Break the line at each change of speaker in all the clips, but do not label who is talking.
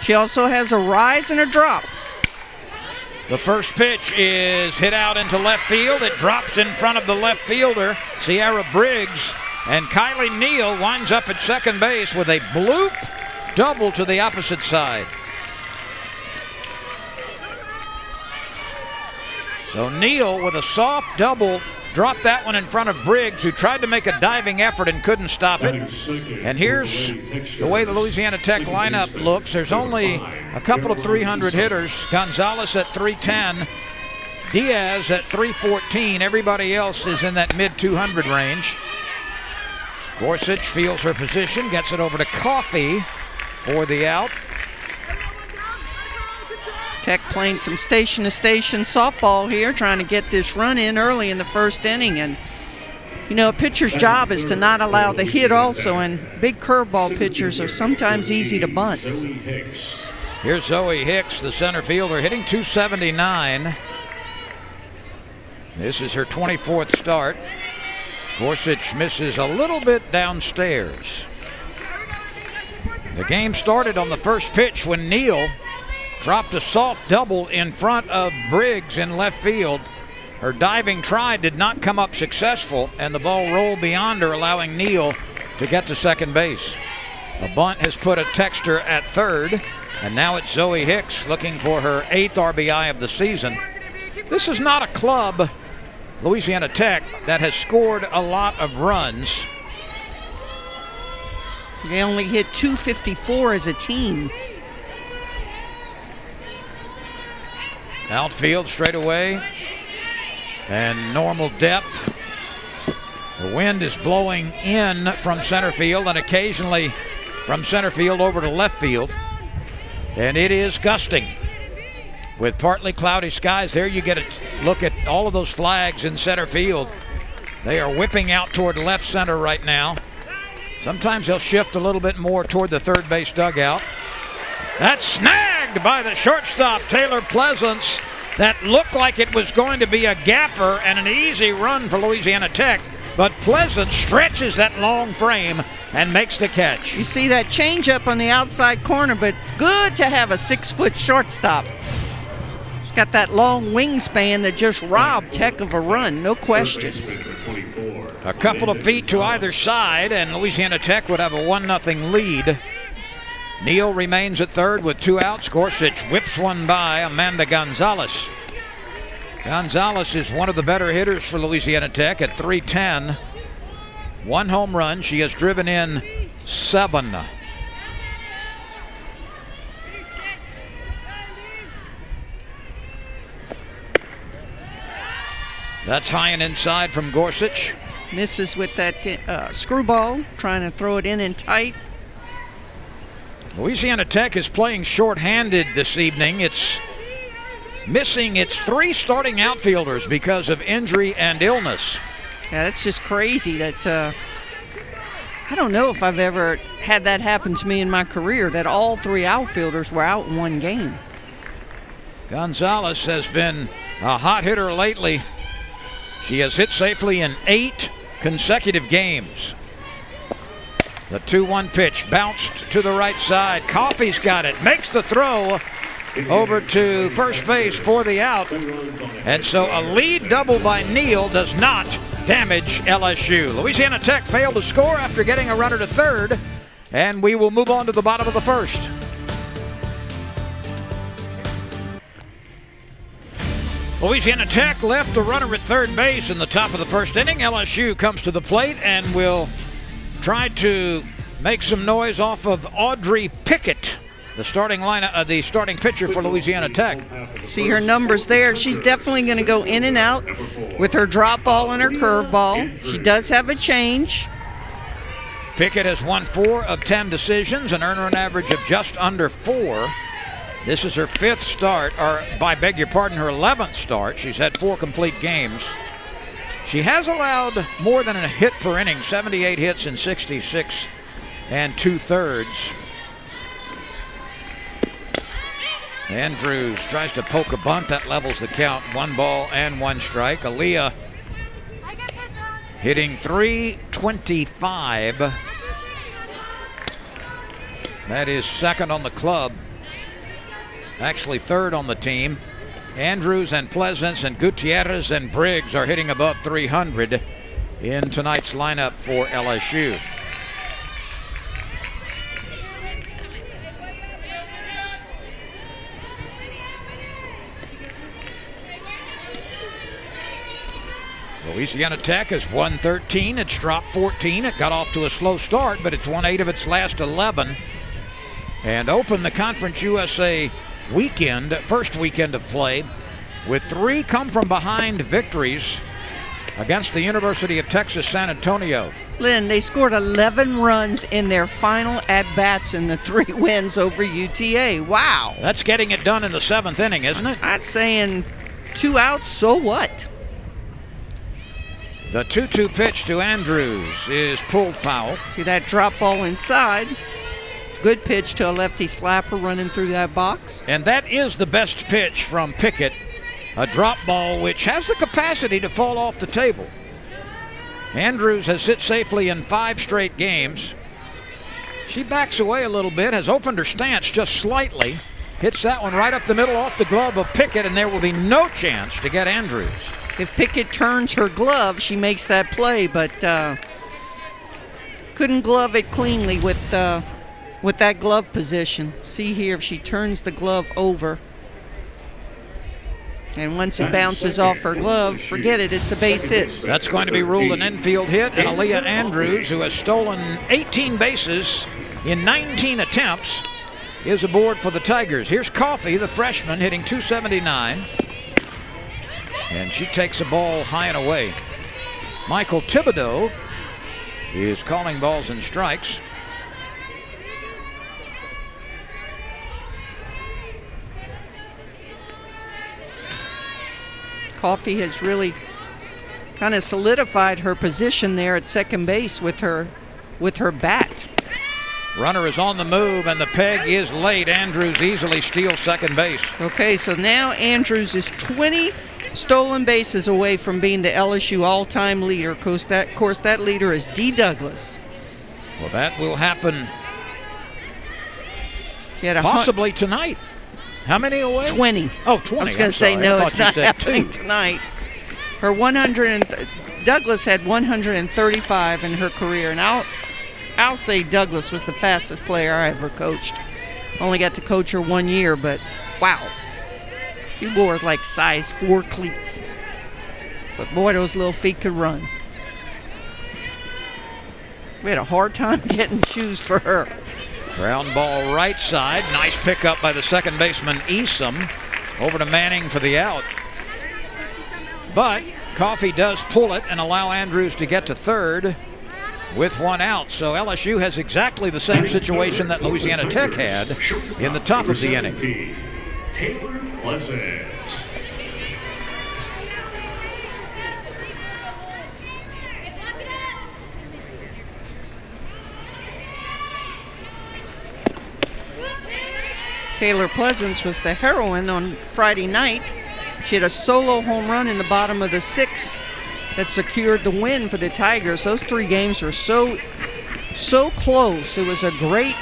She also has a rise and a drop.
The first pitch is hit out into left field. It drops in front of the left fielder, Sierra Briggs, and Kylie Neal winds up at second base with a bloop double to the opposite side. So Neal with a soft double dropped that one in front of Briggs, who tried to make a diving effort and couldn't stop it. And here's the way the Louisiana Tech lineup looks. There's only a couple of 300 hitters. Gonzalez at 310, Diaz at 314. Everybody else is in that mid-200 range. Gorsuch feels her position, gets it over to Coffey for the out.
Tech playing some station-to-station softball here, trying to get this run in early in the first inning. And, you know, a pitcher's job is to not allow the hit also, and big curveball pitchers are sometimes easy to bunt.
Here's Zoe Hicks, the center fielder, hitting .279. This is her 24th start. Gorsuch misses a little bit downstairs. The game started on the first pitch when Neal dropped a soft double in front of Briggs in left field. Her diving try did not come up successful, and the ball rolled beyond her, allowing Neal to get to second base. A bunt has put a Texter at third, and now it's Zoe Hicks looking for her 8th RBI of the season. This is not a club, Louisiana Tech, that has scored a lot of runs.
They only hit .254 as a team.
Outfield straight away, and normal depth. The wind is blowing in from center field and occasionally from center field over to left field, and it is gusting. With partly cloudy skies, there you get a look at all of those flags in center field. They are whipping out toward left center right now. Sometimes they'll shift a little bit more toward the third base dugout. That's snagged by the shortstop, Taylor Pleasance. That looked like it was going to be a gapper and an easy run for Louisiana Tech, but Pleasance stretches that long frame and makes the catch.
You see that changeup on the outside corner, but it's good to have a 6-foot shortstop. She's got that long wingspan that just robbed Tech of a run, no question.
A couple of feet to either side, and Louisiana Tech would have a 1-0 lead. Neal remains at third with 2 outs. Gorsuch whips one by Amanda Gonzalez. Gonzalez is one of the better hitters for Louisiana Tech at 310. 1 home run. She has driven in 7. That's high and inside from Gorsuch.
Misses with that screwball, trying to throw it in and tight.
Louisiana Tech is playing shorthanded this evening. It's missing its 3 starting outfielders because of injury and illness.
Yeah, that's just crazy. That I don't know if I've ever had that happen to me in my career, that all 3 outfielders were out in one game.
Gonzalez has been a hot hitter lately. She has hit safely in 8 consecutive games. The 2-1 pitch bounced to the right side. Coffey's got it, makes the throw over to first base for the out. And so a lead double by Neal does not damage LSU. Louisiana Tech failed to score after getting a runner to third, and we will move on to the bottom of the first. Louisiana Tech left a runner at third base in the top of the first inning. LSU comes to the plate and will try to make some noise off of Audrey Pickett, the starting pitcher for Louisiana Tech.
See her numbers there. She's definitely going to go in and out with her drop ball and her curve ball. She does have a change.
Pickett has won 4 of 10 decisions and earned an average of just under 4. This is her 5th start, or I beg your pardon, her 11th start. She's had 4 complete games. She has allowed more than a hit per inning, 78 hits in 66 2/3. Andrews tries to poke a bunt. That levels the count. 1 ball and 1 strike. Aaliyah hitting .325. That is second on the club actually third on the team. Andrews and Pleasance and Gutierrez and Briggs are hitting above 300 in tonight's lineup for LSU. Louisiana Tech has won 13. It's dropped 14. It got off to a slow start, but it's won 8 of its last 11 and opened the Conference USA weekend, first weekend of play, with 3 come-from-behind victories against the University of Texas San Antonio.
Lynn, they scored 11 runs in their final at-bats in the 3 wins over UTA. Wow.
That's getting it done in the 7th inning, isn't it?
That's saying 2 outs, so what?
The 2-2 pitch to Andrews is pulled foul.
See that drop ball inside. Good pitch to a lefty slapper running through that box.
And that is the best pitch from Pickett. A drop ball which has the capacity to fall off the table. Andrews has hit safely in 5 straight games. She backs away a little bit, has opened her stance just slightly. Hits that one right up the middle off the glove of Pickett, and there will be no chance to get Andrews.
If Pickett turns her glove, she makes that play, but couldn't glove it cleanly with that glove position. See here, if she turns the glove over, and once it bounces off her glove, forget it, it's a base hit.
That's going to be ruled an infield hit, and Aaliyah Andrews, who has stolen 18 bases in 19 attempts, is aboard for the Tigers. Here's Coffey, the freshman, hitting .279. And she takes a ball high and away. Michael Thibodeau is calling balls and strikes.
Coffey has really kind of solidified her position there at second base with her bat.
Runner is on the move, and the peg is late. Andrews easily steals second base.
Okay, so now Andrews is 20 stolen bases away from being the LSU all-time leader. Of course, that leader is D. Douglas.
Well, that will happen
He had
possibly tonight. How many away?
20.
Oh, 20.
I was going to say, no, it's not happening tonight. Her Douglas had 135 in her career, and I'll say Douglas was the fastest player I ever coached. Only got to coach her 1 year, but wow. She wore like size 4 cleats. But boy, those little feet could run. We had a hard time getting shoes for her.
Ground ball right side. Nice pickup by the second baseman Easom. Over to Manning for the out. But Coffey does pull it and allow Andrews to get to third with 1 out. So LSU has exactly the same situation that Louisiana Tech had in the top of the inning.
Taylor Pleasance.
Taylor Pleasance was the heroine on Friday night. She had a solo home run in the bottom of the 6th that secured the win for the Tigers. Those 3 games were so close. It was a great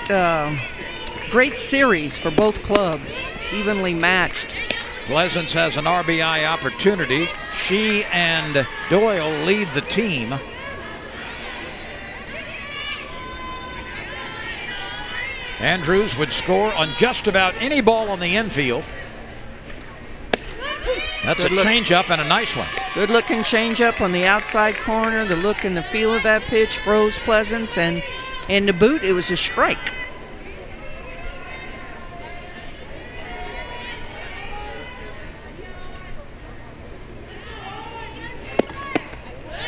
series for both clubs, evenly matched.
Pleasance has an RBI opportunity. She and Doyle lead the team. Andrews would score on just about any ball on the infield. That's a changeup and a nice one.
Good looking changeup on the outside corner. The look and the feel of that pitch froze Pleasance, and to boot, it was a strike.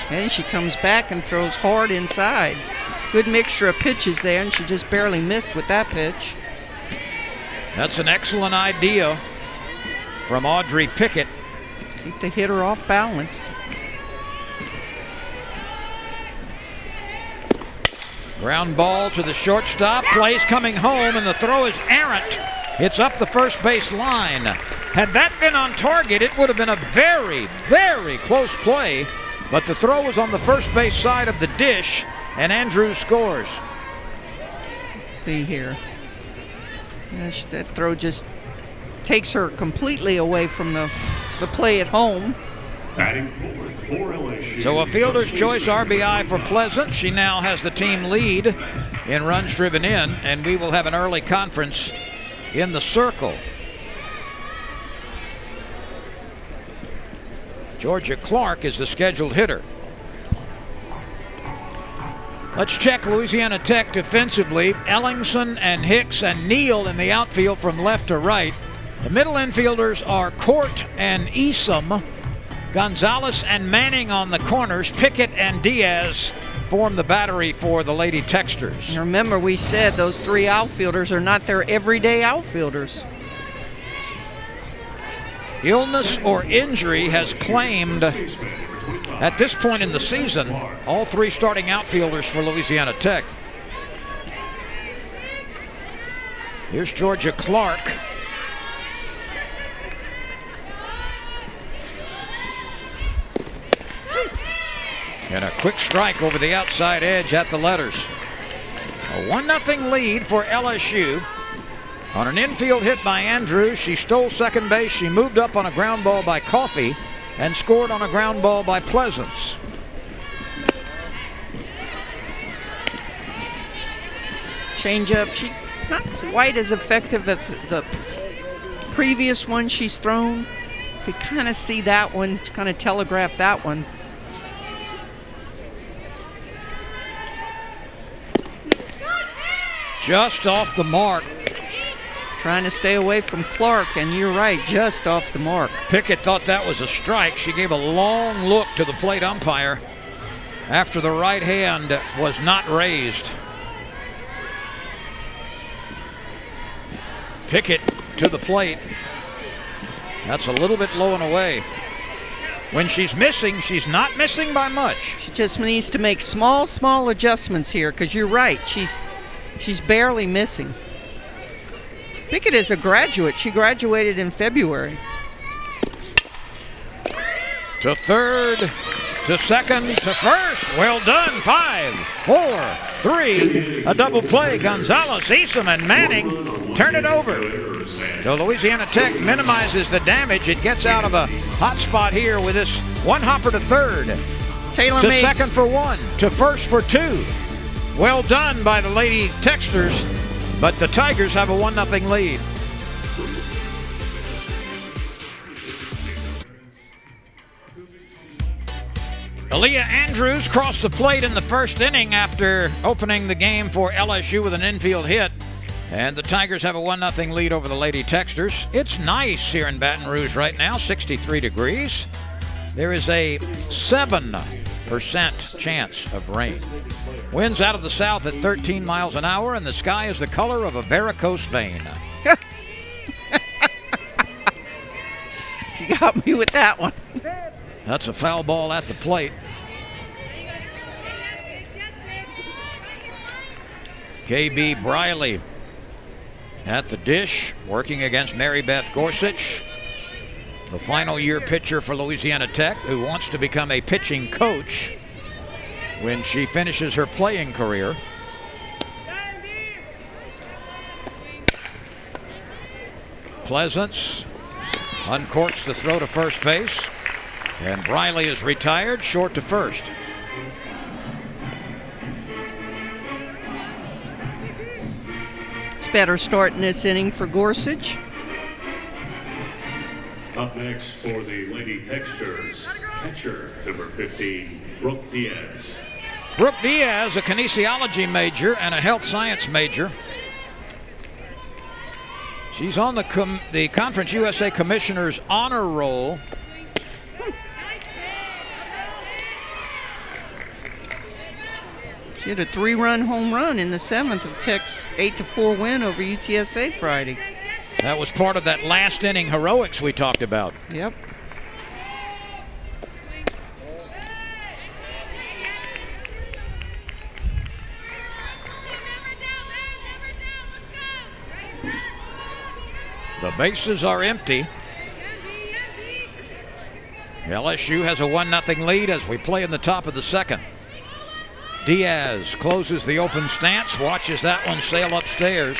And she comes back and throws hard inside. Good mixture of pitches there, and she just barely missed with that pitch.
That's an excellent idea from Audrey Pickett.
Keep the hitter off balance.
Ground ball to the shortstop. Plays coming home, and the throw is errant. It's up the first base line. Had that been on target, it would have been a very, very close play. But the throw was on the first base side of the dish, and Andrews scores.
Let's see here. Gosh, that throw just takes her completely away from the play at home.
Batting fourth for LSU.
So a fielder's choice RBI for Pleasant. She now has the team lead in runs driven in, and we will have an early conference in the circle. Georgia Clark is the scheduled hitter. Let's check Louisiana Tech defensively. Ellingson and Hicks and Neal in the outfield from left to right. The middle infielders are Court and Esom. Gonzalez and Manning on the corners. Pickett and Diaz form the battery for the Lady Techsters.
And remember, we said those 3 outfielders are not their everyday outfielders.
Illness or injury has claimed, at this point in the season, all 3 starting outfielders for Louisiana Tech. Here's Georgia Clark. And a quick strike over the outside edge at the letters. A 1-0 lead for LSU. On an infield hit by Andrews, she stole second base. She moved up on a ground ball by Coffey and scored on a ground ball by Pleasance.
Changeup, she not quite as effective as the previous one she's thrown. Could kind of see that one, kind of telegraph that one.
Just off the mark.
Trying to stay away from Clark, and you're right, just off the mark.
Pickett thought that was a strike. She gave a long look to the plate umpire after the right hand was not raised. Pickett to the plate. That's a little bit low and away. When she's missing, she's not missing by much.
She just needs to make small adjustments here, because you're right, she's barely missing. Pickett is a graduate. She graduated in February.
To third, to second, to first. Well done. 5, 4, 3. A double play. Gonzalez, Esom, and Manning turn it over. So Louisiana Tech minimizes the damage. It gets out of a hot spot here with this one hopper to third.
Taylor
to
made
second for 1, to first for 2. Well done by the Lady Techsters, but the Tigers have a 1-0 lead. Aaliyah Andrews crossed the plate in the first inning after opening the game for LSU with an infield hit. And the Tigers have a 1-0 lead over the Lady Techsters. It's nice here in Baton Rouge right now, 63 degrees. There is a 7% chance of rain. Winds out of the south at 13 miles an hour, and the sky is the color of a varicose vein.
You got me with that one.
That's a foul ball at the plate. KB Briley at the dish, working against Mary Beth Gorsuch, the final year pitcher for Louisiana Tech, who wants to become a pitching coach when she finishes her playing career. Pleasance uncorks the throw to first base, and Briley is retired, short to first.
It's better start in this inning for Gorsuch.
Up next for the Lady Techsters, catcher number 15, Brooke Diaz.
Brooke Diaz, a kinesiology major and a health science major. She's on the Conference USA Commissioner's honor roll.
She hit a 3-run home run in the 7th of Tech's 8-4 win over UTSA Friday.
That was part of that last inning heroics we talked about.
Yep.
The bases are empty. LSU has a 1-0 lead as we play in the top of the second. Diaz closes the open stance, watches that one sail upstairs.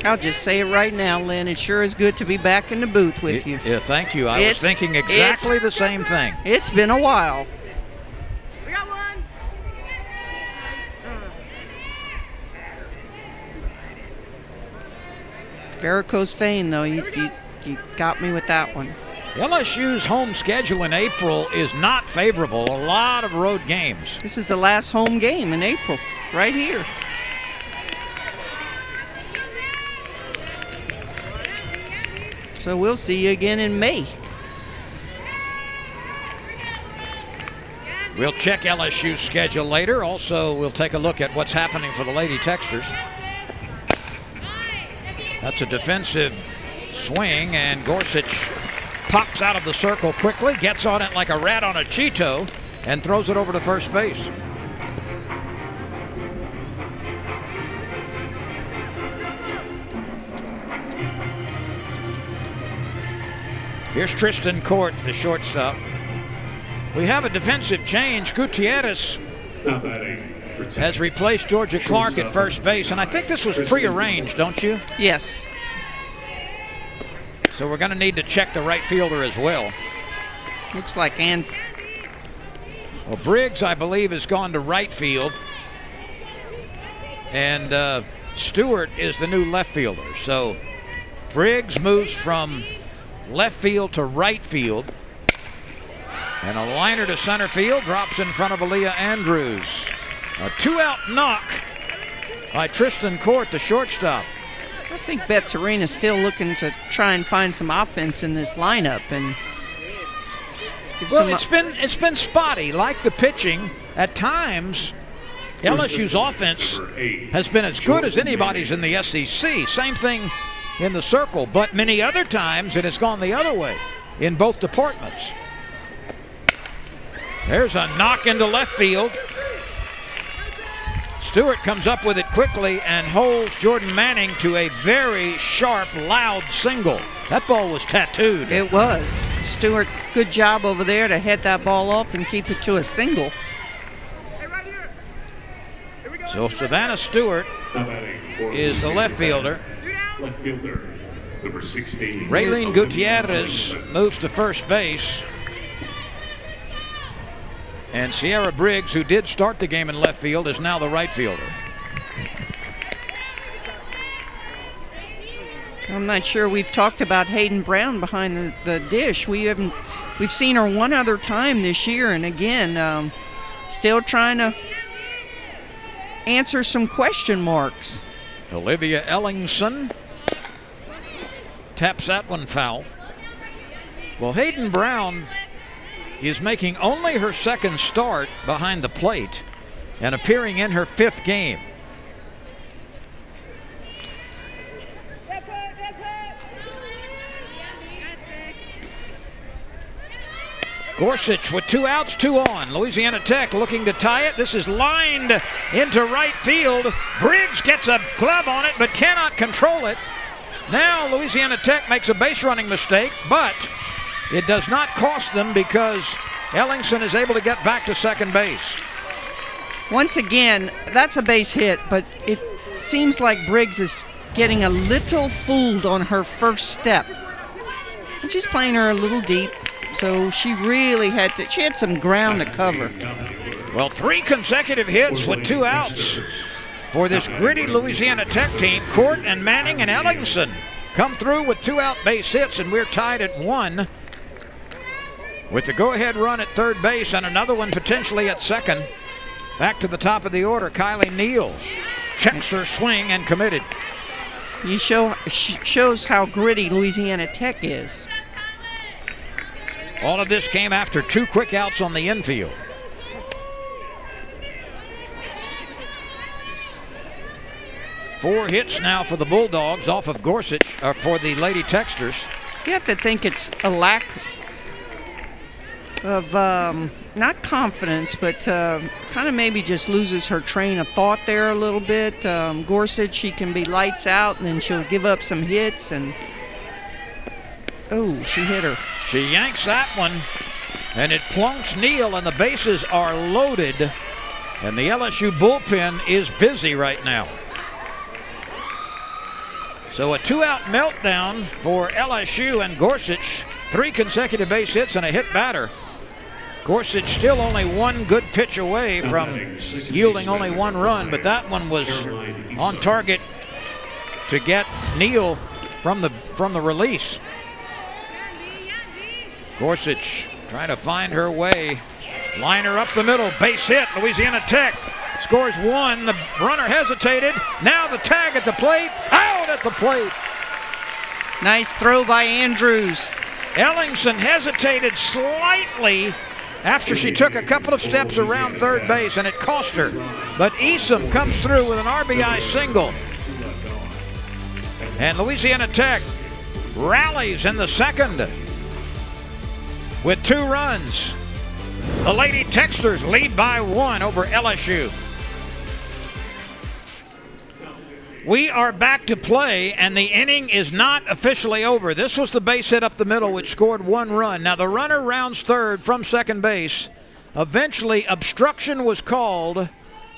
I'll just say it right now, Lynn. It sure is good to be back in the booth with you.
Yeah, thank you. I was thinking exactly the same thing.
It's been a while.
We got one.
Varicose vein, though. You got me with that one.
LSU's home schedule in April is not favorable. A lot of road games.
This is the last home game in April, right here. So we'll see you again in May.
We'll check LSU's schedule later. Also, we'll take a look at what's happening for the Lady Techsters. That's a defensive swing, and Gorsuch pops out of the circle quickly, gets on it like a rat on a Cheeto, and throws it over to first base. Here's Tristan Court, the shortstop. We have a defensive change. Gutierrez
Now batting for
has replaced Georgia Clark at first base, and I think this was prearranged, don't you?
Yes.
So we're going to need to check the right fielder as well.
Looks like
Well, Briggs, I believe, has gone to right field, and Stewart is the new left fielder. So Briggs moves from left field to right field, and a liner to center field, drops in front of Aaliyah Andrews. A 2-out knock by Tristan Court, the shortstop.
I think Beth Torina's still looking to try and find some offense in this lineup, and
well, it's been spotty, like the pitching at times. LSU's offense has been as good as anybody's in the SEC. Same thing in the circle, but many other times it has gone the other way in both departments. There's a knock into left field. Stewart comes up with it quickly and holds Jordan Manning to a very sharp, loud single. That ball was tattooed.
it was. Stewart, good job over there to head that ball off and keep it to a single.
Hey, right here. Here we go.
So Savannah Stewart
Now batting for
is the left fielder.
Left fielder, number 16.
Raylene Gutierrez moves to first base. And Sierra Briggs, who did start the game in left field, is now the right fielder.
I'm not sure we've talked about Hayden Brown behind the dish. We've seen her one other time this year, and again, still trying to answer some question marks.
Olivia Ellingson taps that one foul. Well, Hayden Brown is making only her second start behind the plate and appearing in her 5th game. Gorsuch with 2 outs, 2 on. Louisiana Tech looking to tie it. This is lined into right field. Briggs gets a glove on it but cannot control it. Now Louisiana Tech makes a base running mistake, but it does not cost them because Ellingson is able to get back to second base.
Once again, that's a base hit, but it seems like Briggs is getting a little fooled on her first step. And she's playing her a little deep, so she really had some ground to cover.
Well, 3 consecutive hits with 2 outs for this gritty Louisiana Tech team. Court and Manning and Ellingson come through with 2-out base hits, and we're tied at 1 with the go-ahead run at third base and another one potentially at second. Back to the top of the order, Kylie Neal checks her swing and committed.
You shows how gritty Louisiana Tech is.
All of this came after 2 quick outs on the infield. Four hits now for the Bulldogs off of Gorsuch, for the Lady Techsters.
You have to think it's a lack of, not confidence, but kind of maybe just loses her train of thought there a little bit. Gorsuch, she can be lights out, and then she'll give up some hits, and oh, she hit her.
She yanks that one, and it plunks Neal, and the bases are loaded, and the LSU bullpen is busy right now. So a 2-out meltdown for LSU, and Gorsuch, 3 consecutive base hits and a hit batter. Gorsuch still only 1 good pitch away from yielding only 1 run, but that one was on target to get Neal from the release. Gorsuch trying to find her way. Liner up the middle, base hit. Louisiana Tech scores 1. The runner hesitated. Now the tag at the plate. Out at the plate.
Nice throw by Andrews.
Ellingson hesitated slightly after she took a couple of steps around third base, and it cost her. But Esom comes through with an RBI single. And Louisiana Tech rallies in the second with 2 runs. The Lady Techsters lead by 1 over LSU. We are back to play, and the inning is not officially over. This was the base hit up the middle, which scored 1 run. Now the runner rounds third from second base. Eventually, obstruction was called.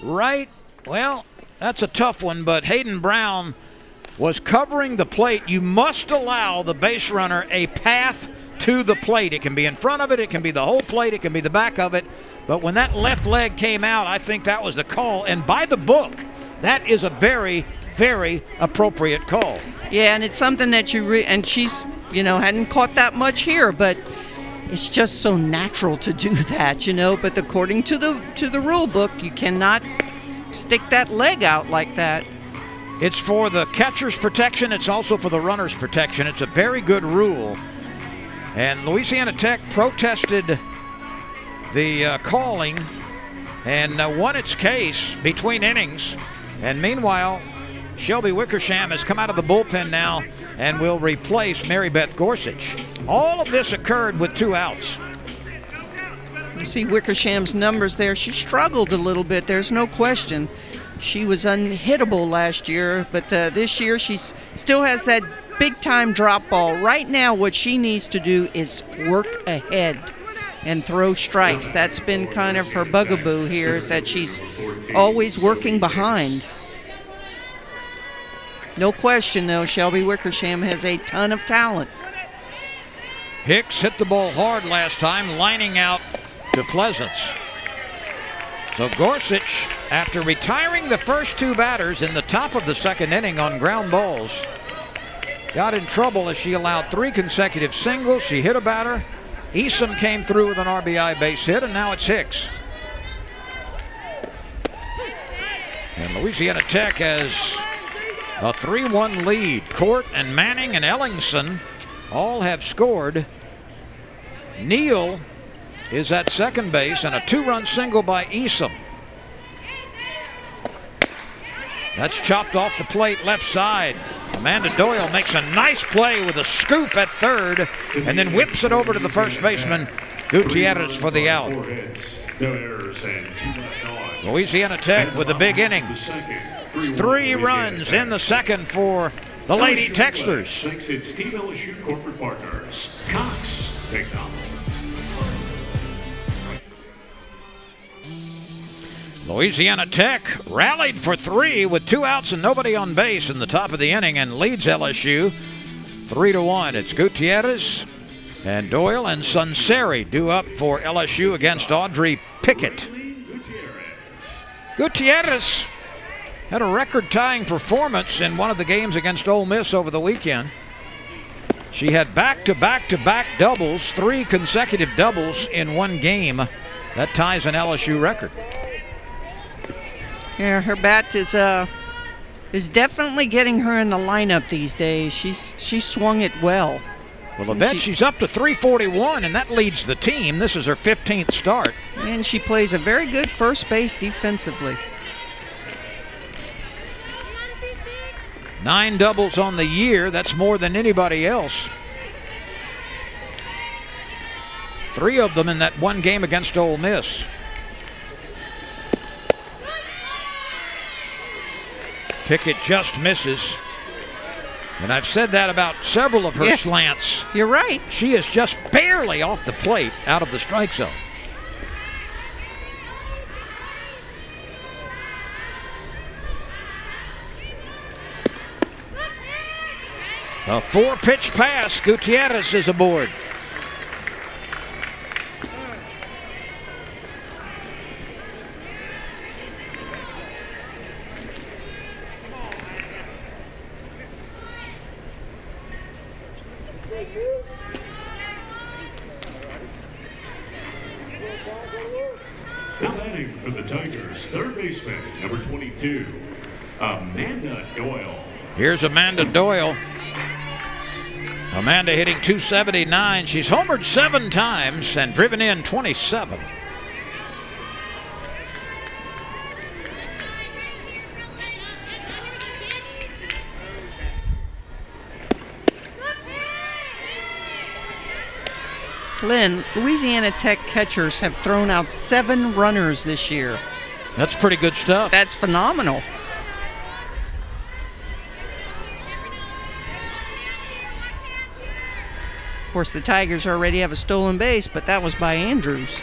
Well, that's a tough one, but Hayden Brown was covering the plate. You must allow the base runner a path to the plate. It can be in front of it, it can be the whole plate, it can be the back of it. But when that left leg came out, I think that was the call. And by the book, that is a very, very appropriate call.
Yeah, and it's something that and she's, hadn't caught that much here, but it's just so natural to do that, But according to the rule book, you cannot stick that leg out like that.
It's for the catcher's protection. It's also for the runner's protection. It's a very good rule. And Louisiana Tech protested the calling and won its case between innings. And meanwhile, Shelby Wickersham has come out of the bullpen now and will replace Mary Beth Gorsuch. All of this occurred with 2 outs.
You see Wickersham's numbers there. She struggled a little bit. There's no question. She was unhittable last year, but this year she still has that big-time drop ball. Right now, what she needs to do is work ahead and throw strikes. That's been kind of her bugaboo here, is that she's always working behind. No question, though, Shelby Wickersham has a ton of talent.
Hicks hit the ball hard last time, lining out to Pleasance. So Gorsuch, after retiring the first 2 batters in the top of the second inning on ground balls, got in trouble as she allowed 3 consecutive singles. She hit a batter. Esom came through with an RBI base hit, and now it's Hicks. And Louisiana Tech has a 3-1 lead. Court and Manning and Ellingson all have scored. Neal is at second base, and a 2-run single by Esom. That's chopped off the plate left side. Amanda Doyle makes a nice play with a scoop at third and then whips it over to the first baseman, Gutierrez, for the out. Louisiana Tech with a big inning. 3 runs in the second for the Lady Techsters.
It's Team LSU corporate partners, Cox Technologies.
Louisiana Tech rallied for 3 with 2 outs and nobody on base in the top of the inning and leads LSU 3-1. It's Gutierrez and Doyle and Sunseri due up for LSU against Audrey Pickett. Gutierrez had a record-tying performance in one of the games against Ole Miss over the weekend. She had back-to-back-to-back doubles, 3 consecutive doubles in one game. That ties an LSU record.
Yeah, her bat is definitely getting her in the lineup these days. She swung it well.
Well, she's up to 341, and that leads the team. This is her 15th start.
And she plays a very good first base defensively.
9 doubles on the year. That's more than anybody else. 3 of them in that one game against Ole Miss. Pickett just misses. And I've said that about several of her slants.
You're right.
She is just barely off the plate out of the strike zone. A 4-pitch pass. Gutierrez is aboard.
Now batting for the Tigers, third baseman, number 22, Amanda Doyle.
Here's Amanda Doyle. Amanda hitting .279. She's homered 7 times and driven in 27.
Lynn, Louisiana Tech catchers have thrown out 7 runners this year.
That's pretty good stuff.
That's phenomenal. Of course, the Tigers already have a stolen base, but that was by Andrews.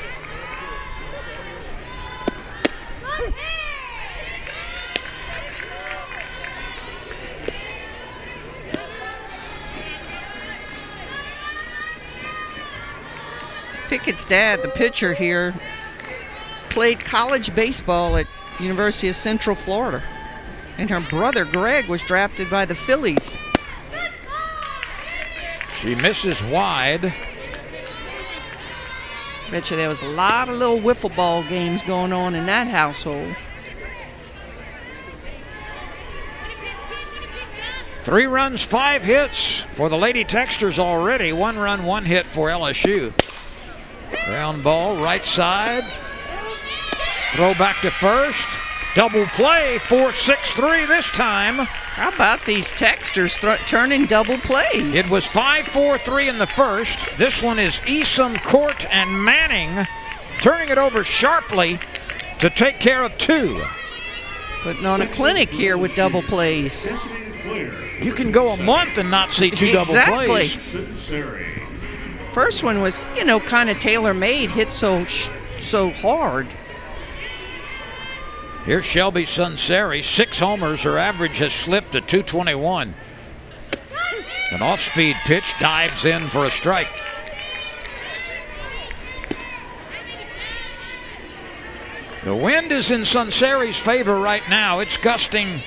Pickett's dad, the pitcher here, played college baseball at University of Central Florida. And her brother, Greg, was drafted by the Phillies.
She misses wide.
Bet you there was a lot of little wiffle ball games going on in that household.
3 runs, 5 hits for the Lady Texters already. 1 run, 1 hit for LSU. Ground ball, right side. Throw back to first. Double play, 4-6-3 this time.
How about these Texters turning double plays?
It was 5-4-3 in the first. This one is Esom, Court, and Manning turning it over sharply to take care of 2.
Putting on a clinic here with double plays.
You can go a month and not see 2 double plays.
First one was, kind of tailor-made, hit so hard.
Here's Shelby Sunseri, 6 homers. Her average has slipped to .221. An off-speed pitch dives in for a strike. The wind is in Sunseri's favor right now. It's gusting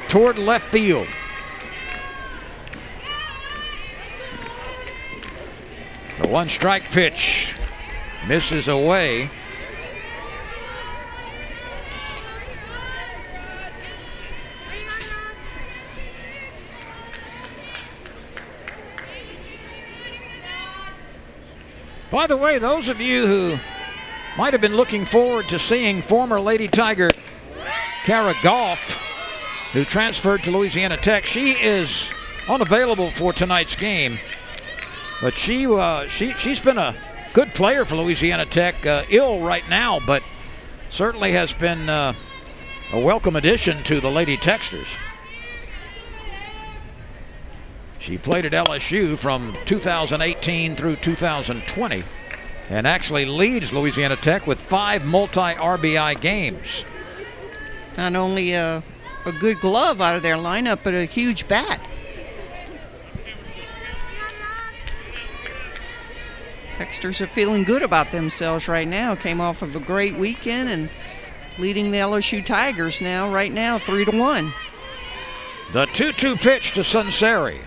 toward left field. The 1-strike pitch misses away. By the way, those of you who might have been looking forward to seeing former Lady Tiger Kara Goff, who transferred to Louisiana Tech, she is unavailable for tonight's game. But she's been a good player for Louisiana Tech, ill right now, but certainly has been a welcome addition to the Lady Texters. She played at LSU from 2018 through 2020 and actually leads Louisiana Tech with 5 multi-RBI games.
Not only a good glove out of their lineup, but a huge bat. Texters are feeling good about themselves right now. Came off of a great weekend and leading the LSU Tigers right now 3-1.
The 2-2 pitch to Sunseri.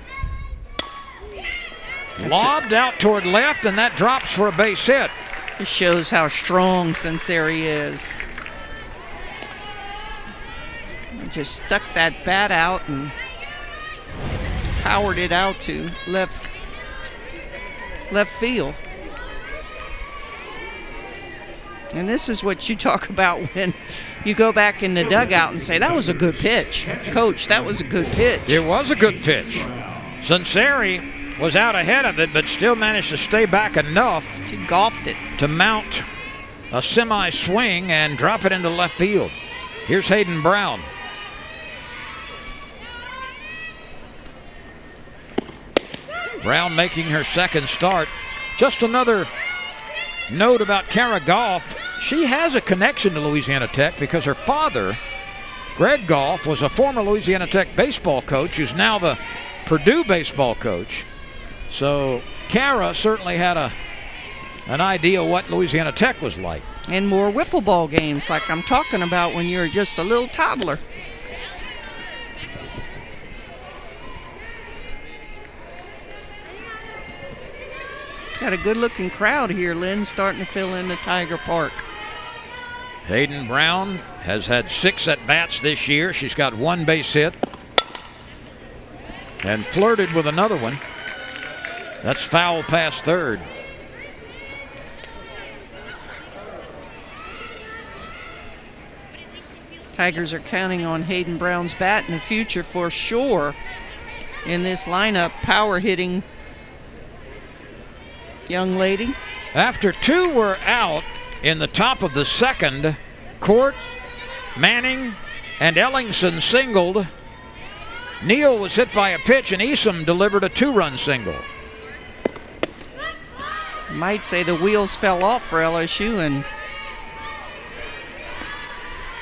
Lobbed out toward left, and that drops for a base hit.
It shows how strong Sunseri is. Just stuck that bat out and powered it out to left field. And this is what you talk about when you go back in the dugout and say, that was a good pitch. Coach, that was a good pitch.
It was a good pitch. Sunseri was out ahead of it, but still managed to stay back enough.
She golfed it
to mount a semi-swing and drop it into left field. Here's Hayden Brown. Brown making her second start. Just another note about Kara Goff. She has a connection to Louisiana Tech because her father, Greg Goff, was a former Louisiana Tech baseball coach who's now the Purdue baseball coach. So Kara certainly had an idea what Louisiana Tech was like.
And more wiffle ball games like I'm talking about when you're just a little toddler. Got a good-looking crowd here, Lynn, starting to fill in the Tiger Park.
Hayden Brown has had 6 at-bats this year. She's got 1 base hit and flirted with another one. That's foul past third.
Tigers are counting on Hayden Brown's bat in the future for sure in this lineup. Power hitting young lady.
After 2 were out in the top of the second, Court, Manning, and Ellingson singled. Neal was hit by a pitch, and Easom delivered a 2-run single.
Might say the wheels fell off for LSU, and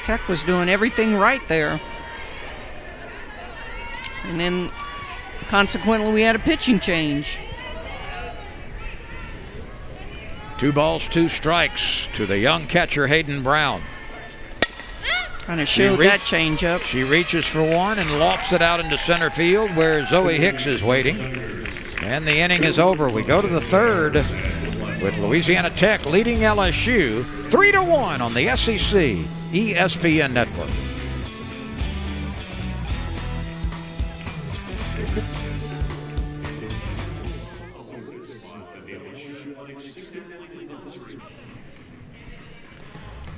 Tech was doing everything right there. And then consequently we had a pitching change.
2 balls, 2 strikes to the young catcher Hayden Brown.
Kind of showed that change up.
She reaches for one and lofts it out into center field where Zoe Hicks is waiting. And the inning is over. We go to the third with Louisiana Tech leading LSU 3-1 on the SEC ESPN network.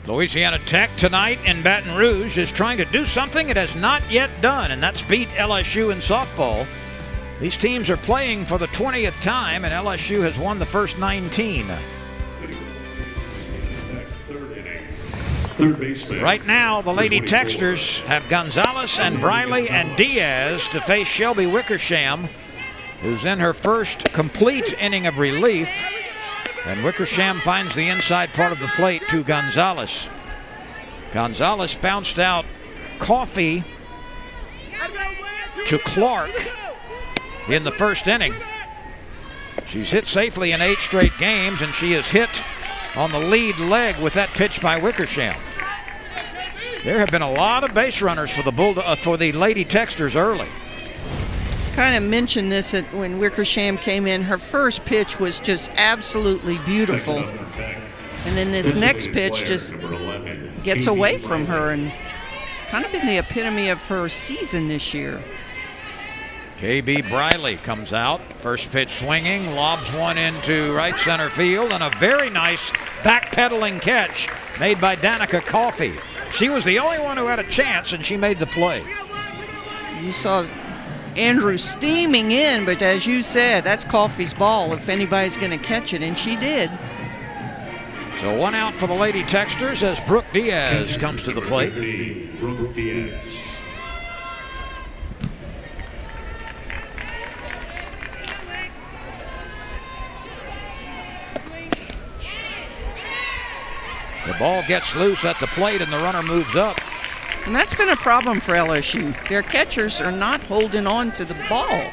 Louisiana Tech tonight in Baton Rouge is trying to do something it has not yet done, and that's beat LSU in softball. These teams are playing for the 20th time, and LSU has won the first 19. Right now, the Lady Texters have Gonzalez and Briley and Diaz to face Shelby Wickersham, who's in her first complete inning of relief. And Wickersham finds the inside part of the plate to Gonzalez. Gonzalez bounced out Coffey to Clark in the first inning. She's hit safely in 8 straight games, and she is hit on the lead leg with that pitch by Wickersham. There have been a lot of base runners for the Lady Texters early.
Kind of mentioned this when Wickersham came in. Her first pitch was just absolutely beautiful. And then this next pitch just gets away from her and kind of been the epitome of her season this year.
KB Briley comes out. First pitch swinging, lobs one into right center field, and a very nice backpedaling catch made by Danica Coffey. She was the only one who had a chance, and she made the play.
You saw Andrew steaming in, but as you said, that's Coffey's ball if anybody's going to catch it, and she did.
So 1 out for the Lady Texters as Brooke Diaz comes to the plate.
Brooke Diaz.
The ball gets loose at the plate, and the runner moves up.
And that's been a problem for LSU. Their catchers are not holding on to the ball.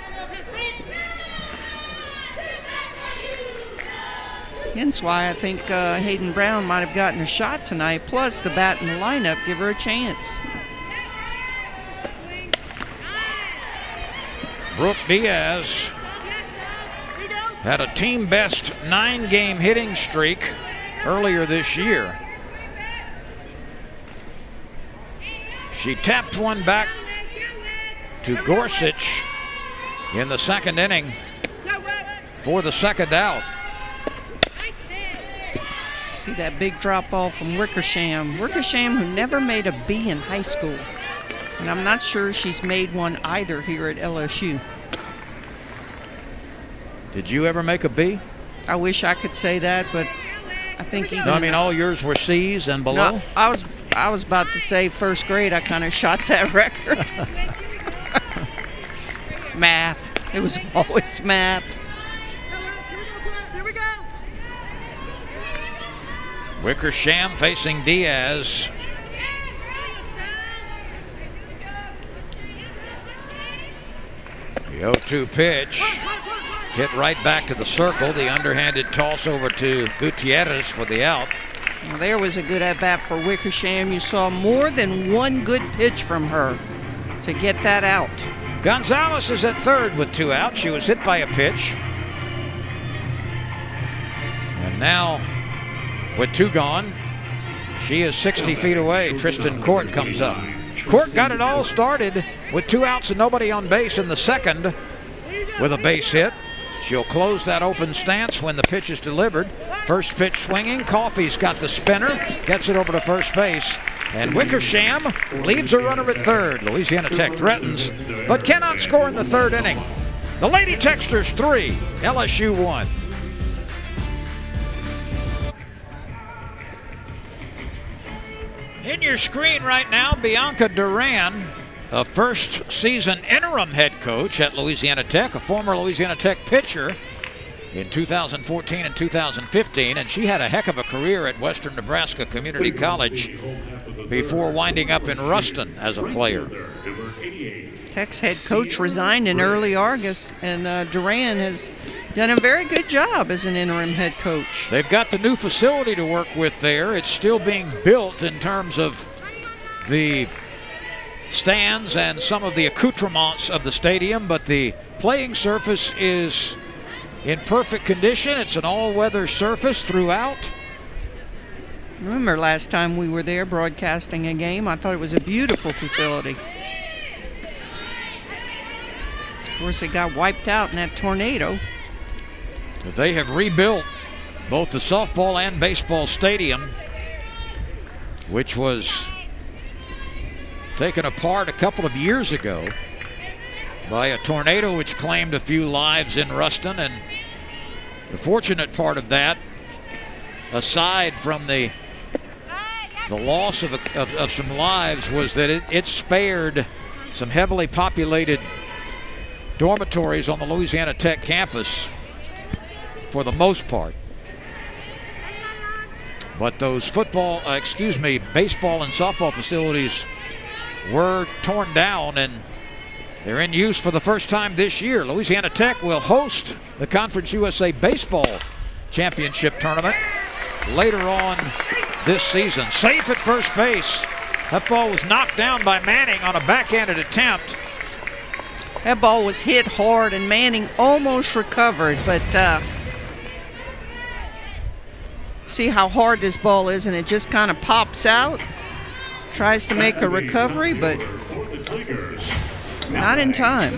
Hence why I think Hayden Brown might have gotten a shot tonight. Plus, the bat in the lineup give her a chance.
Brooke Diaz had a team best 9-game hitting streak earlier this year. She tapped one back to Gorsuch in the second inning for the second out.
See that big drop ball from Wickersham. Wickersham, who never made a B in high school. And I'm not sure she's made one either here at LSU.
Did you ever make a B?
I wish I could say that, but I think even...
No, I mean all yours were C's and below?
No, I was about to say first grade I kind of shot that record. Math. It was always math.
Here we go.
Wickersham facing Diaz. The 0-2 pitch hit right back to the circle. The underhanded toss over to Gutierrez for the out.
Well, there was a good at-bat for Wickersham. You saw more than one good pitch from her to get that out.
Gonzalez is at third with 2 outs. She was hit by a pitch. And now, with 2 gone, she is 60 feet away. Tristan Court comes up. Court got it all started with 2 outs and nobody on base in the second with a base hit. She'll close that open stance when the pitch is delivered. First pitch swinging. Coffey's got the spinner, gets it over to first base. And Wickersham leaves a runner at third. Louisiana Tech threatens, but cannot score in the third inning. The Lady Techsters 3, LSU 1. In your screen right now, Bianca Duran, a first season interim head coach at Louisiana Tech, a former Louisiana Tech pitcher in 2014 and 2015, and she had a heck of a career at Western Nebraska Community College before winding up in Ruston as a player.
Tech's head coach resigned in early August, and Duran has done a very good job as an interim head coach.
They've got the new facility to work with there. It's still being built in terms of the stands and some of the accoutrements of the stadium, but the playing surface is in perfect condition. It's an all-weather surface throughout.
Remember last time we were there broadcasting a game, I thought it was a beautiful facility. Of course, it got wiped out in that tornado.
But they have rebuilt both the softball and baseball stadium, which was taken apart a couple of years ago by a tornado which claimed a few lives in Ruston. And the fortunate part of that, aside from the loss of some lives, was that it spared some heavily populated dormitories on the Louisiana Tech campus for the most part. But those baseball and softball facilities were torn down, and they're in use for the first time this year. Louisiana Tech will host the Conference USA Baseball Championship Tournament later on this season. Safe at first base. That ball was knocked down by Manning on a backhanded attempt.
That ball was hit hard, and Manning almost recovered, but see how hard this ball is, and it just kind of pops out. Tries to make a recovery, but not in time.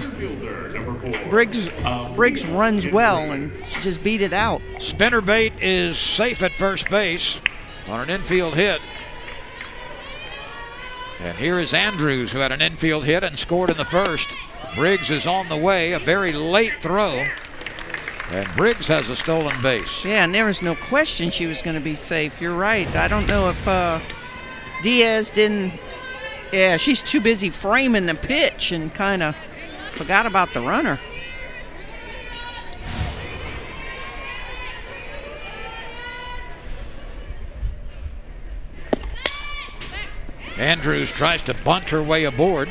Briggs runs well and just beat it out.
Spinnerbait is safe at first base on an infield hit. And here is Andrews, who had an infield hit and scored in the first. Briggs is on the way, a very late throw. And Briggs has a stolen base.
Yeah, and there was no question she was going to be safe. You're right. I don't know if Diaz didn't. Yeah, she's too busy framing the pitch and kind of forgot about the runner.
Andrews tries to bunt her way aboard.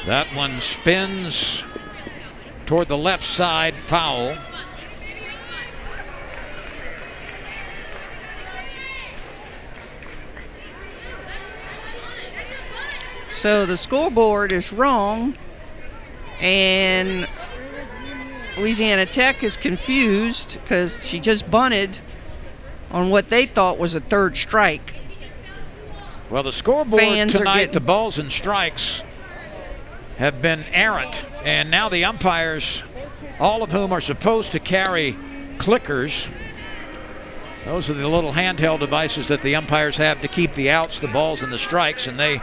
That one spins toward the left side, foul.
So the scoreboard is wrong, and Louisiana Tech is confused because she just bunted on what they thought was a third strike.
Well, the scoreboard tonight, the balls and strikes have been errant, and now the umpires, all of whom are supposed to carry clickers, those are the little handheld devices that the umpires have to keep the outs, the balls, and the strikes, and they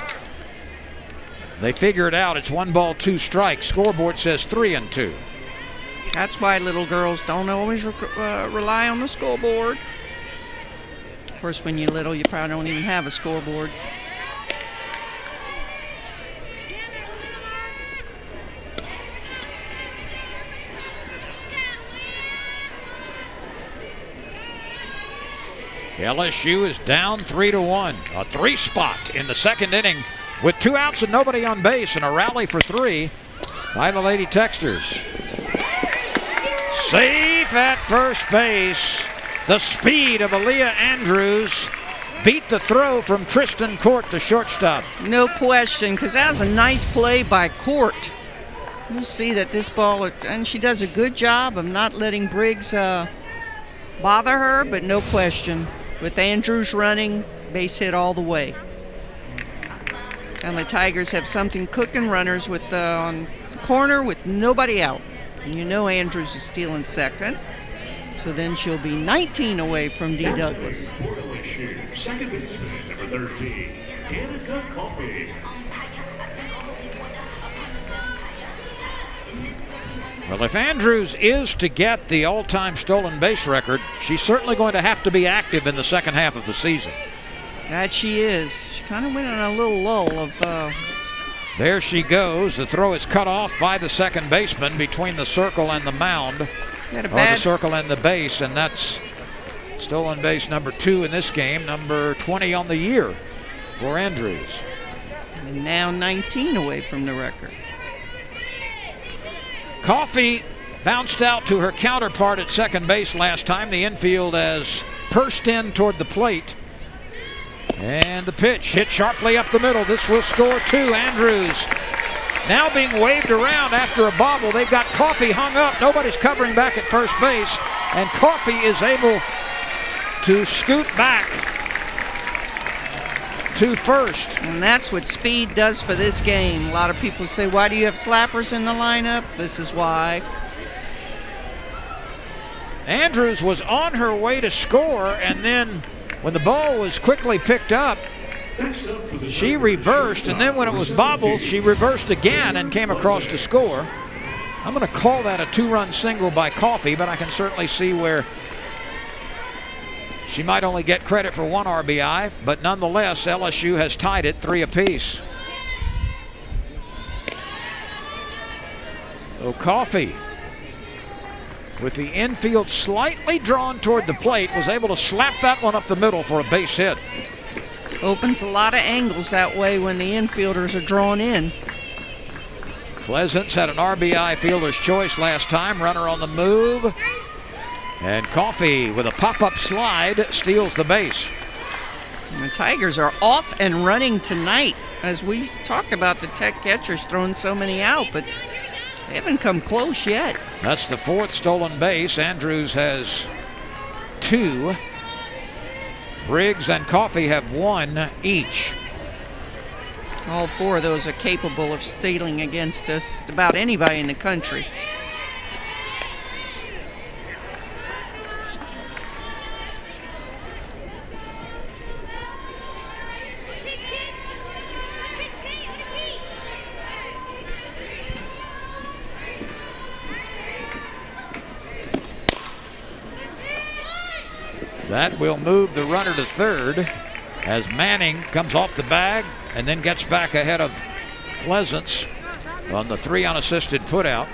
figure it out. It's 1 ball, 2 strikes. Scoreboard says 3-2.
That's why little girls don't always rely on the scoreboard. Of course, when you're little, you probably don't even have a scoreboard.
LSU is down 3-1. A 3-spot in the second inning with 2 outs and nobody on base, and a rally for 3 by the Lady Texters. Safe at first base. The speed of Aaliyah Andrews beat the throw from Tristan Court, the shortstop.
No question, because that was a nice play by Court. You see that this ball, and she does a good job of not letting Briggs bother her, but no question. With Andrews running, base hit all the way. And the Tigers have something cooking, runners with on the corner with nobody out. And you know Andrews is stealing second. So then she'll be 19 away from D. Douglas.
Second baseman, number 13, Danica Coffey.
Well, if Andrews is to get the all-time stolen base record, she's certainly going to have to be active in the second half of the season.
That she is. She kind of went on a little lull of...
There she goes. The throw is cut off by the second baseman between the circle and the mound. Or the circle and the base, and that's stolen base number 2 in this game, number 20 on the year for Andrews.
And now 19 away from the record.
Coffey bounced out to her counterpart at second base last time. The infield has pursed in toward the plate. And the pitch hit sharply up the middle. This will score 2. Andrews now being waved around after a bobble. They've got Coffey hung up. Nobody's covering back at first base. And Coffey is able to scoot back to first.
And that's what speed does for this game. A lot of people say, why do you have slappers in the lineup? This is why.
Andrews was on her way to score, and then when the ball was quickly picked up, she reversed, and then when it was bobbled, she reversed again and came across to score. I'm going to call that a 2-run single by Coffey, but I can certainly see where she might only get credit for 1 RBI, but nonetheless, LSU has tied it 3 apiece. So Coffey, with the infield slightly drawn toward the plate, was able to slap that one up the middle for a base hit.
Opens a lot of angles that way when the infielders are drawn in.
Pleasance had an RBI fielder's choice last time, runner on the move. And Coffey, with a pop-up slide, steals the base.
And the Tigers are off and running tonight. As we talked about, the Tech catchers throwing so many out, but they haven't come close yet.
That's the 4th stolen base. Andrews has 2. Briggs and Coffey have 1 each.
All 4 of those are capable of stealing against just about anybody in the country.
That will move the runner to third as Manning comes off the bag and then gets back ahead of Pleasance on the 3 unassisted putout.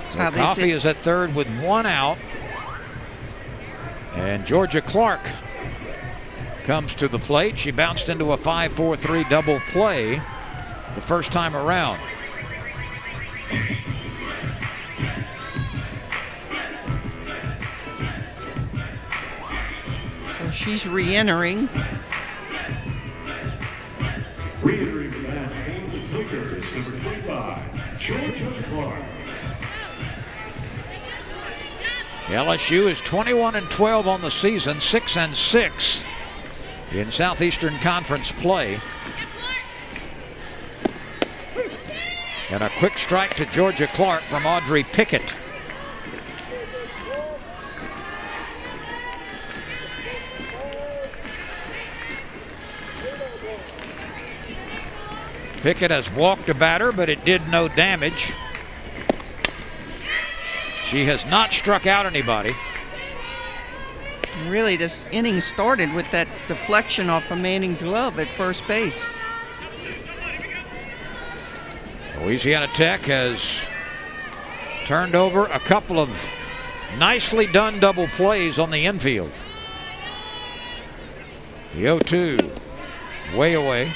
So Coffey is at third with 1 out. And Georgia Clark comes to the plate. She bounced into a 5-4-3 double play the first time around.
She's re-entering.
Re-entering the bat for the Tigers, number 25, Georgia Clark.
LSU is 21-12 on the season, 6-6 in Southeastern Conference play. And a quick strike to Georgia Clark from Audrey Pickett. Pickett has walked a batter, but it did no damage. She has not struck out anybody.
Really, this inning started with that deflection off of Manning's glove at first base.
Louisiana Tech has turned over a couple of nicely done double plays on the infield. The 0-2 way away.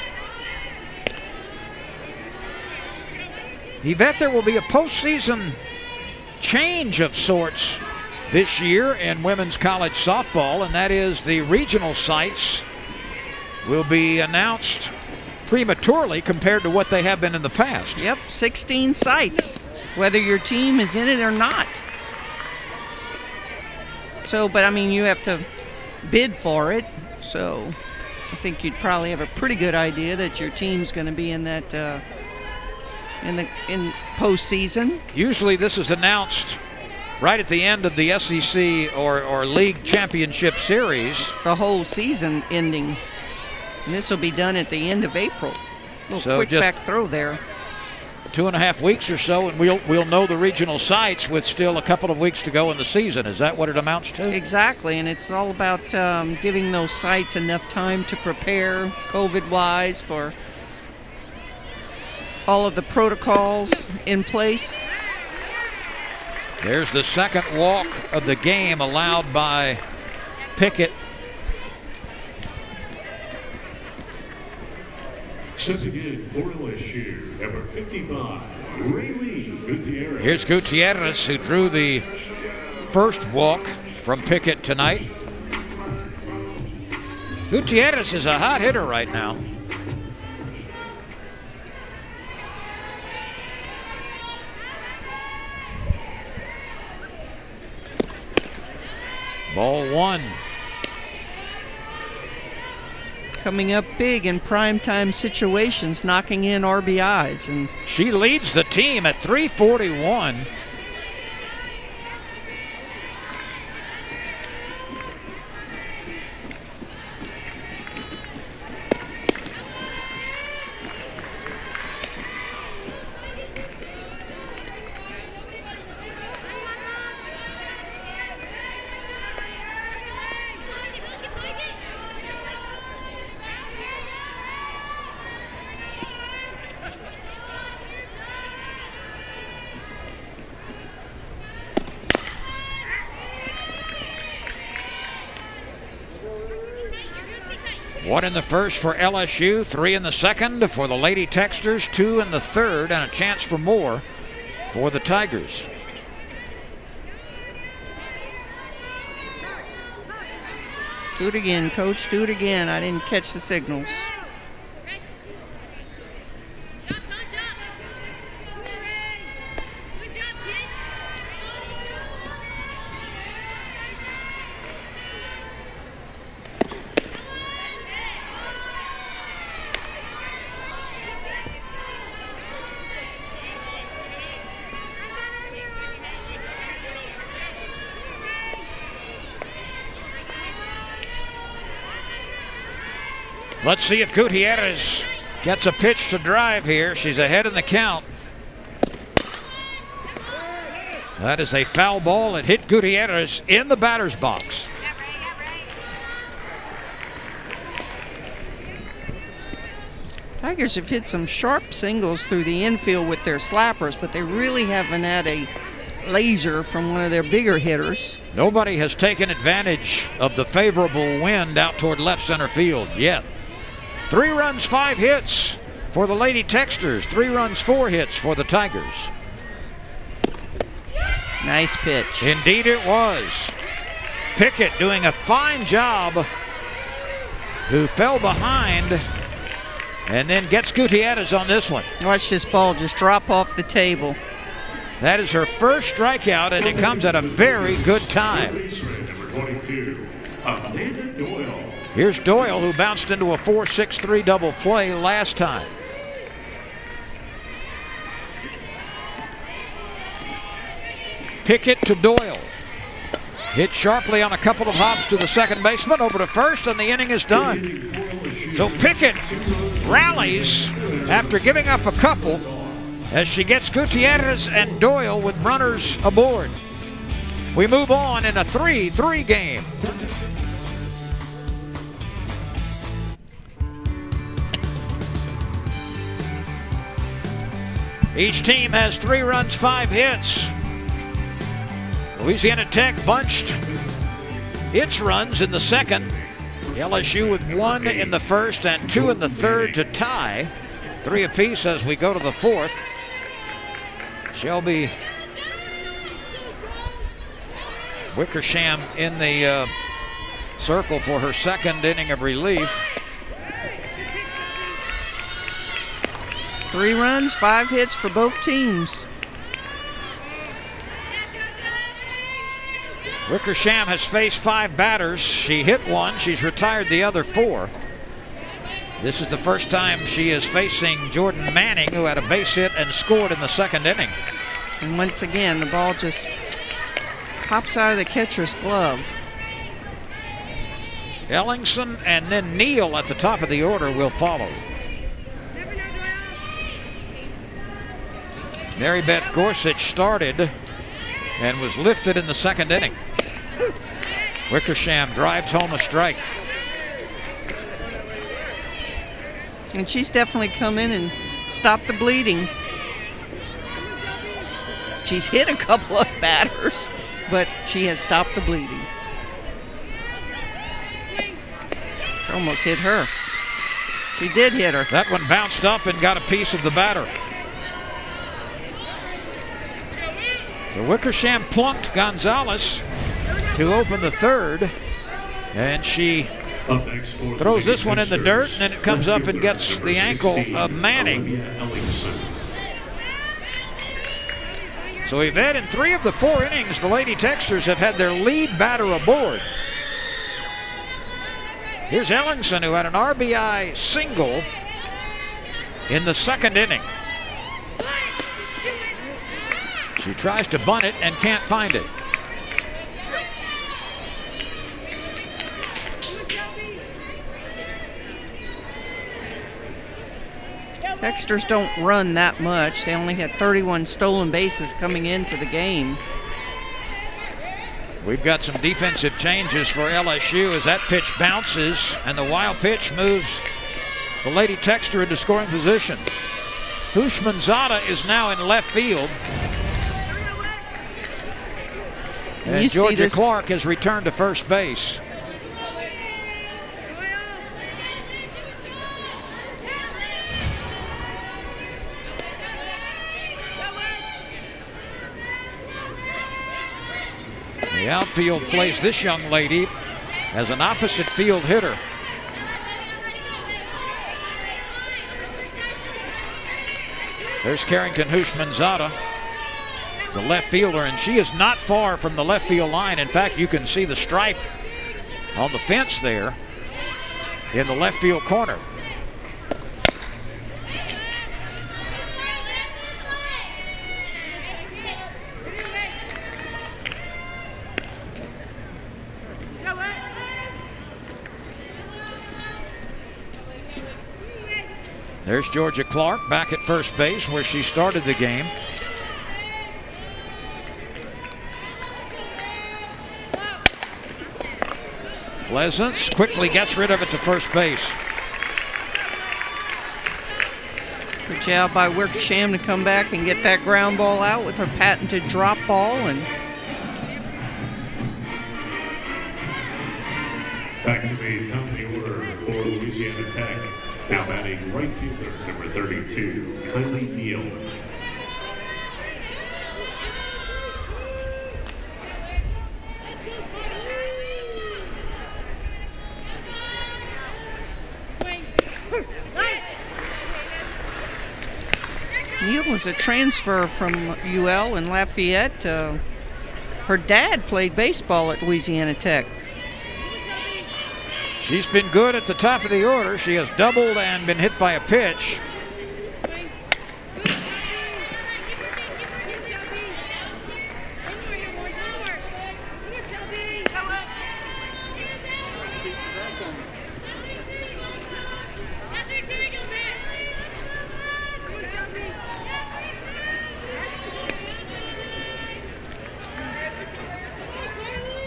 Yvette, there will be a postseason change of sorts this year in women's college softball, and that is the regional sites will be announced prematurely compared to what they have been in the past.
Yep, 16 sites, whether your team is in it or not. So, but I mean, you have to bid for it. So I think you'd probably have a pretty good idea that your team's going to be in that in postseason.
Usually this is announced right at the end of the SEC or league championship series.
The whole season ending. And this will be done at the end of April. A little quick back throw there.
2.5 weeks or so, and we'll know the regional sites with still a couple of weeks to go in the season. Is that what it amounts to?
Exactly, and it's all about giving those sites enough time to prepare COVID-wise for all of the protocols in place.
There's the second walk of the game allowed by Pickett.
Setting in for LSU, number 55, Raylene Gutierrez.
Here's Gutierrez, who drew the first walk from Pickett tonight. Gutierrez is a hot hitter right now. Ball one.
Coming up big in primetime situations, knocking in RBIs. And
she leads the team at 341. One in the first for LSU, 3 in the second for the Lady Techsters, 2 in the third, and a chance for more for the Tigers.
Do it again, Coach, do it again. I didn't catch the signals.
Let's see if Gutierrez gets a pitch to drive here. She's ahead in the count. That is a foul ball. It hit Gutierrez in the batter's box.
Tigers have hit some sharp singles through the infield with their slappers, but they really haven't had a laser from one of their bigger hitters.
Nobody has taken advantage of the favorable wind out toward left center field yet. 3 runs, 5 hits for the Lady Techsters. 3 runs, 4 hits for the Tigers.
Nice pitch.
Indeed it was. Pickett doing a fine job, who fell behind and then gets Gutierrez on this one.
Watch this ball just drop off the table.
That is her first strikeout, and it comes at a very good time.
Number 22, Amanda Doyle.
Here's Doyle, who bounced into a 4-6-3 double play last time. Pickett to Doyle. Hit sharply on a couple of hops to the second baseman, over to first, and the inning is done. So Pickett rallies after giving up a couple as she gets Gutierrez and Doyle with runners aboard. We move on in a 3-3 game. Each team has 3 runs, 5 hits. Louisiana Tech bunched its runs in the second. LSU with 1 in the first and 2 in the third to tie. 3 apiece as we go to the fourth. Shelby Wickersham in the circle for her second inning of relief.
3 runs, 5 hits for both teams.
Wickersham has faced 5 batters. She hit 1. She's retired the other 4. This is the first time she is facing Jordan Manning, who had a base hit and scored in the second inning.
And once again, the ball just pops out of the catcher's glove.
Ellingson and then Neal at the top of the order will follow. Mary Beth Gorsuch started and was lifted in the second inning. Wickersham drives home a strike.
And she's definitely come in and stopped the bleeding. She's hit a couple of batters, but she has stopped the bleeding. Almost hit her. She did hit her.
That one bounced up and got a piece of the batter. So Wickersham plunked Gonzalez to open the third, and she throws this one in the dirt, and then it comes up and gets the ankle of Manning. So we've had in 3 of the 4 innings, the Lady Texters have had their lead batter aboard. Here's Ellingson, who had an RBI single in the second inning. She tries to bunt it and can't find it.
Texters don't run that much. They only had 31 stolen bases coming into the game.
We've got some defensive changes for LSU as that pitch bounces and the wild pitch moves the Lady Texter into scoring position. Hushmanzada is now in left field. And Georgia Clark has returned to first base. The outfield plays this young lady as an opposite field hitter. There's Carrington Hushmanzada, the left fielder, and she is not far from the left field line. In fact, you can see the stripe on the fence there in the left field corner. There's Georgia Clark back at first base where she started the game. Pleasance quickly gets rid of it to first base.
Good job by Wickersham to come back and get that ground ball out with her patented drop ball. And
back to the top of the order for Louisiana Tech. Now batting right fielder, number 32, Kylie Neal.
Neal was a transfer from UL in Lafayette. Her dad played baseball at Louisiana Tech.
She's been good at the top of the order. She has doubled and been hit by a pitch.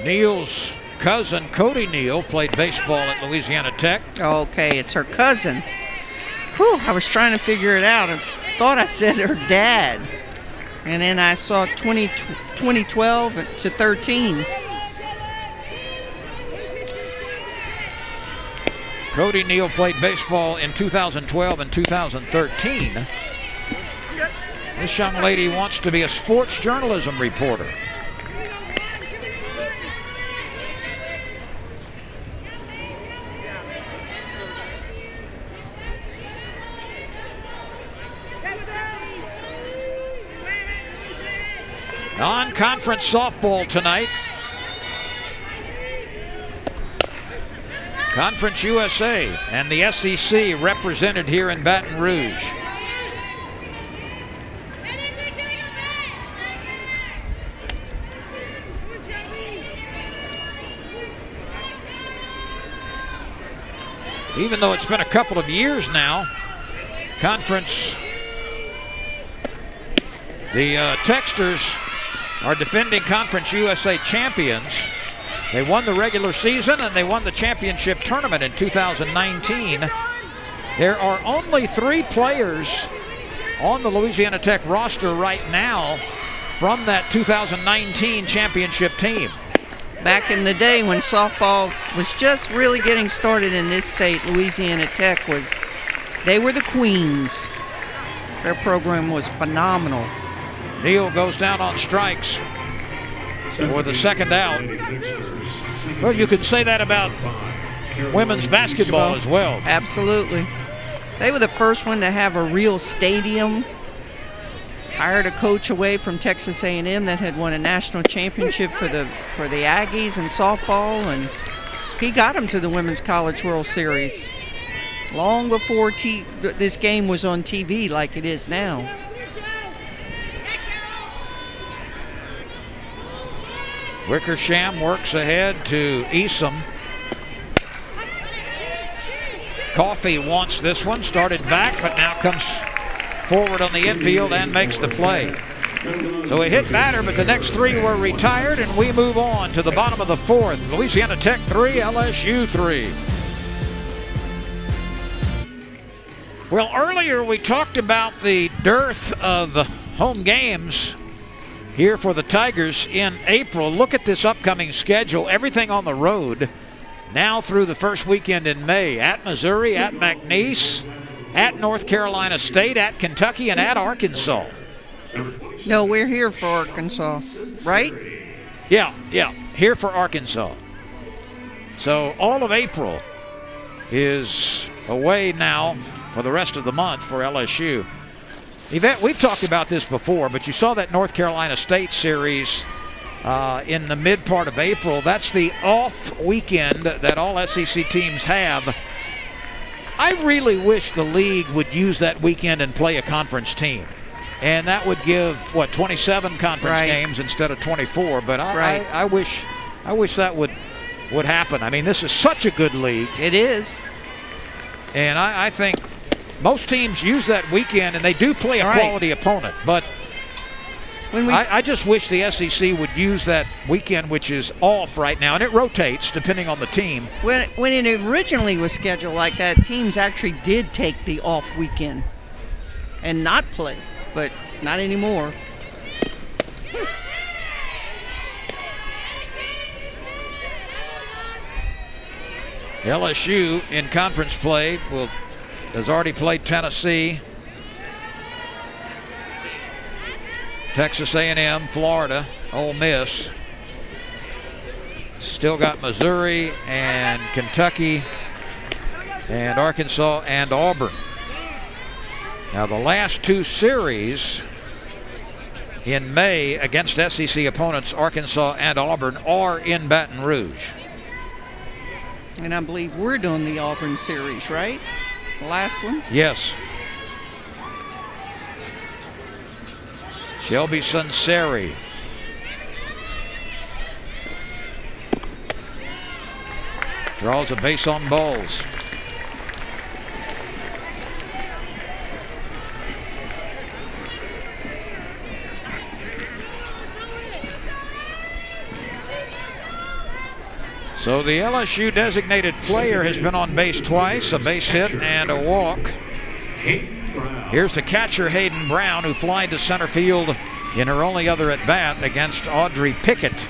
Neal's cousin, Cody Neal, played baseball at Louisiana Tech.
Okay, it's her cousin. Whew, I was trying to figure it out. I thought I said her dad. And then I saw 2012 to 13.
Cody Neal played baseball in 2012 and 2013. This young lady wants to be a sports journalism reporter. Non-conference softball tonight. Conference USA and the SEC represented here in Baton Rouge. Even though it's been a couple of years now, conference, the Texters are defending Conference USA champions. They won the regular season and they won the championship tournament in 2019. There are only 3 players on the Louisiana Tech roster right now from that 2019 championship team.
Back in the day when softball was just really getting started in this state, Louisiana Tech they were the queens. Their program was phenomenal.
Neal goes down on strikes for the second out. Well, you could say that about women's basketball as well.
Absolutely. They were the first one to have a real stadium. Hired a coach away from Texas A&M that had won a national championship for the Aggies in softball, and he got them to the Women's College World Series long before this game was on TV like it is now.
Wickersham works ahead to Easom. Coffey wants this one, started back, but now comes forward on the infield and makes the play. So a hit batter, but the next 3 were retired, and we move on to the bottom of the 4th. Louisiana Tech 3, LSU 3. Well, earlier we talked about the dearth of home games here for the Tigers in April. Look at this upcoming schedule. Everything on the road now through the first weekend in May. At Missouri, at McNeese, at North Carolina State, at Kentucky, and at Arkansas.
No, we're here for Arkansas, right?
Yeah, here for Arkansas. So all of April is away now for the rest of the month for LSU. Yvette, we've talked about this before, but you saw that North Carolina State series in the mid part of April. That's the off weekend that all SEC teams have. I really wish the league would use that weekend and play a conference team. And that would give, 27 conference games instead of 24. But I wish that would happen. I mean, this is such a good league.
It is.
And I think most teams use that weekend, and they do play a quality opponent. But I just wish the SEC would use that weekend, which is off right now, and it rotates depending on the team.
When it originally was scheduled like that, teams actually did take the off weekend and not play, but not anymore.
LSU in conference play has already played Tennessee, Texas A&M, Florida, Ole Miss. Still got Missouri and Kentucky and Arkansas and Auburn. Now the last 2 series in May against SEC opponents Arkansas and Auburn are in Baton Rouge.
And I believe we're doing the Auburn series, right? The last one?
Yes. Shelby Sunseri. Draws a base on balls. So the LSU designated player has been on base twice, a base hit and a walk. Here's the catcher, Hayden Brown, who flied to center field in her only other at-bat against Audrey Pickett.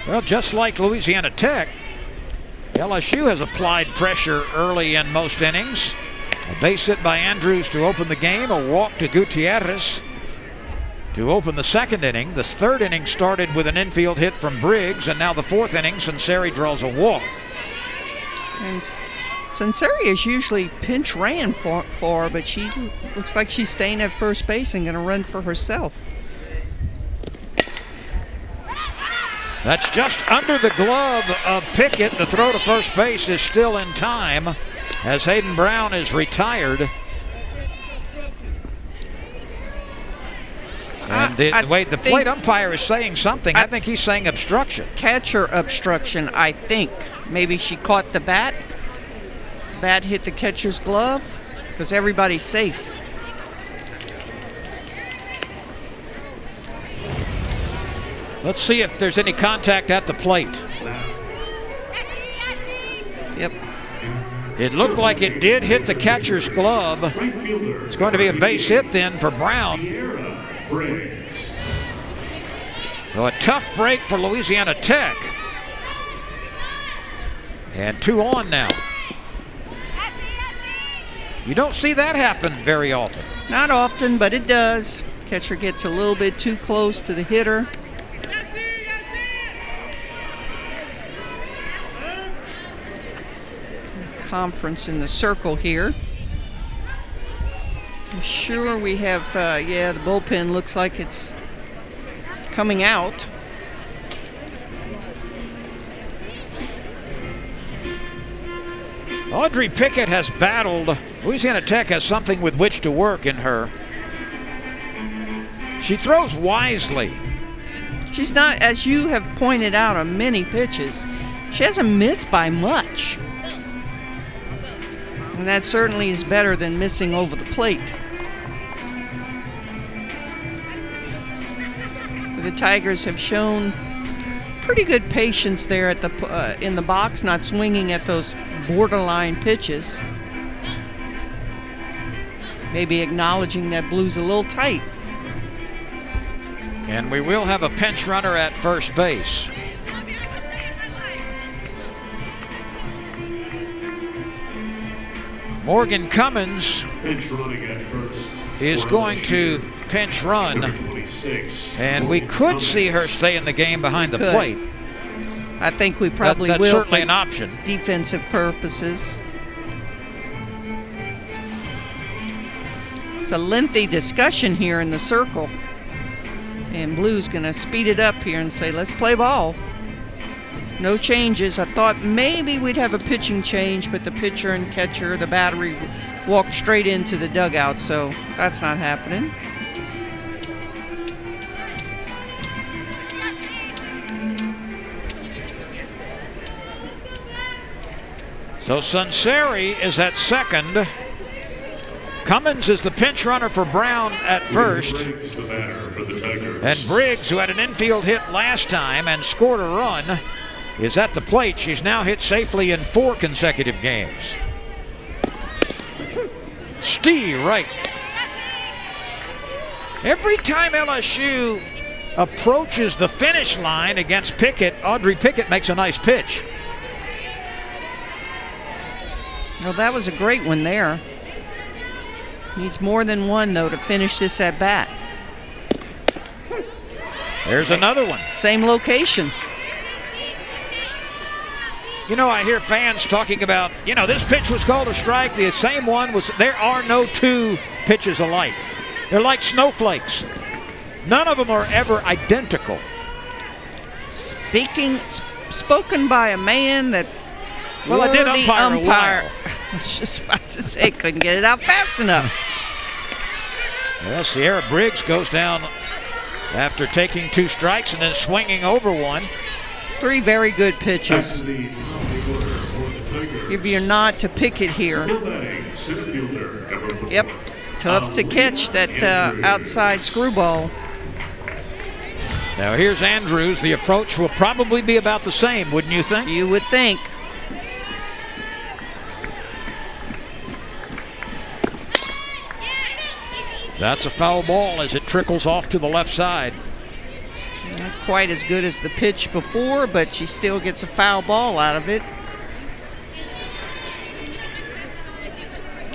Well, just like Louisiana Tech, LSU has applied pressure early in most innings. A base hit by Andrews to open the game, a walk to Gutierrez to open the second inning. The third inning started with an infield hit from Briggs, and now the fourth inning, Sunseri draws a walk.
And Sunseri is usually pinch ran for, but she looks like she's staying at first base and going to run for herself.
That's just under the glove of Pickett. The throw to first base is still in time as Hayden Brown is retired. And the plate umpire is saying something. I think he's saying obstruction.
Catcher obstruction, I think. Maybe she caught the bat. Bat hit the catcher's glove because everybody's safe.
Let's see if there's any contact at the plate.
Yep.
It looked like it did hit the catcher's glove. It's going to be a base hit then for Brown. So a tough break for Louisiana Tech. And 2 on now. You don't see that happen very often.
Not often, but it does. Catcher gets a little bit too close to the hitter. Conference in the circle here. I'm sure we have, yeah, the bullpen looks like it's coming out.
Audrey Pickett has battled. Louisiana Tech has something with which to work in her. She throws wisely.
She's not, as you have pointed out on many pitches, she hasn't missed by much. And that certainly is better than missing over the plate. The Tigers have shown pretty good patience there at the in the box, not swinging at those borderline pitches. Maybe acknowledging that blue's a little tight.
And we will have a pinch runner at first base. Morgan Cummins is going to pinch run, and we could see her stay in the game behind the plate.
I think we probably
that's
will
certainly
for
an option.
Defensive purposes. It's a lengthy discussion here in the circle, and Blue's going to speed it up here and say, let's play ball. No changes. I thought maybe we'd have a pitching change, but the pitcher and catcher, the battery, walked straight into the dugout, so that's not happening.
So Sunseri is at second. Cummins is the pinch runner for Brown at first. And Briggs, who had an infield hit last time and scored a run, is at the plate. She's now hit safely in 4 consecutive games. Steve right. Every time LSU approaches the finish line against Pickett, Audrey Pickett makes a nice pitch.
Well, that was a great one there. Needs more than one, though, to finish this at bat.
There's another one.
Same location.
You know, I hear fans talking about, this pitch was called a strike. The same one was, there are no 2 pitches alike. They're like snowflakes. None of them are ever identical.
Spoken by a man that
Well, I did umpire a while.
I was just about to say, couldn't get it out fast enough.
Well, Sierra Briggs goes down after taking 2 strikes and then swinging over one.
3 very good pitches. Give your nod to Pickett here. Yep, tough to catch that outside screwball.
Now here's Andrews. The approach will probably be about the same, wouldn't you think?
You would think.
That's a foul ball as it trickles off to the left side.
Not quite as good as the pitch before, but she still gets a foul ball out of it.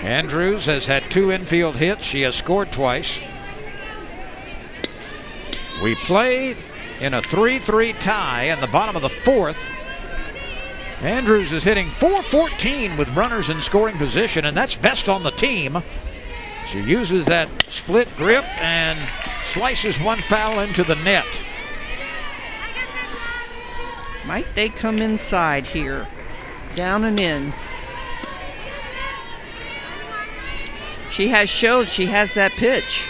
Andrews has had 2 infield hits. She has scored twice. We play in a 3-3 tie in the bottom of the 4th. Andrews is hitting .414 with runners in scoring position, and that's best on the team. She uses that split grip and slices one foul into the net.
Might they come inside here? Down and in. She has showed she has that pitch.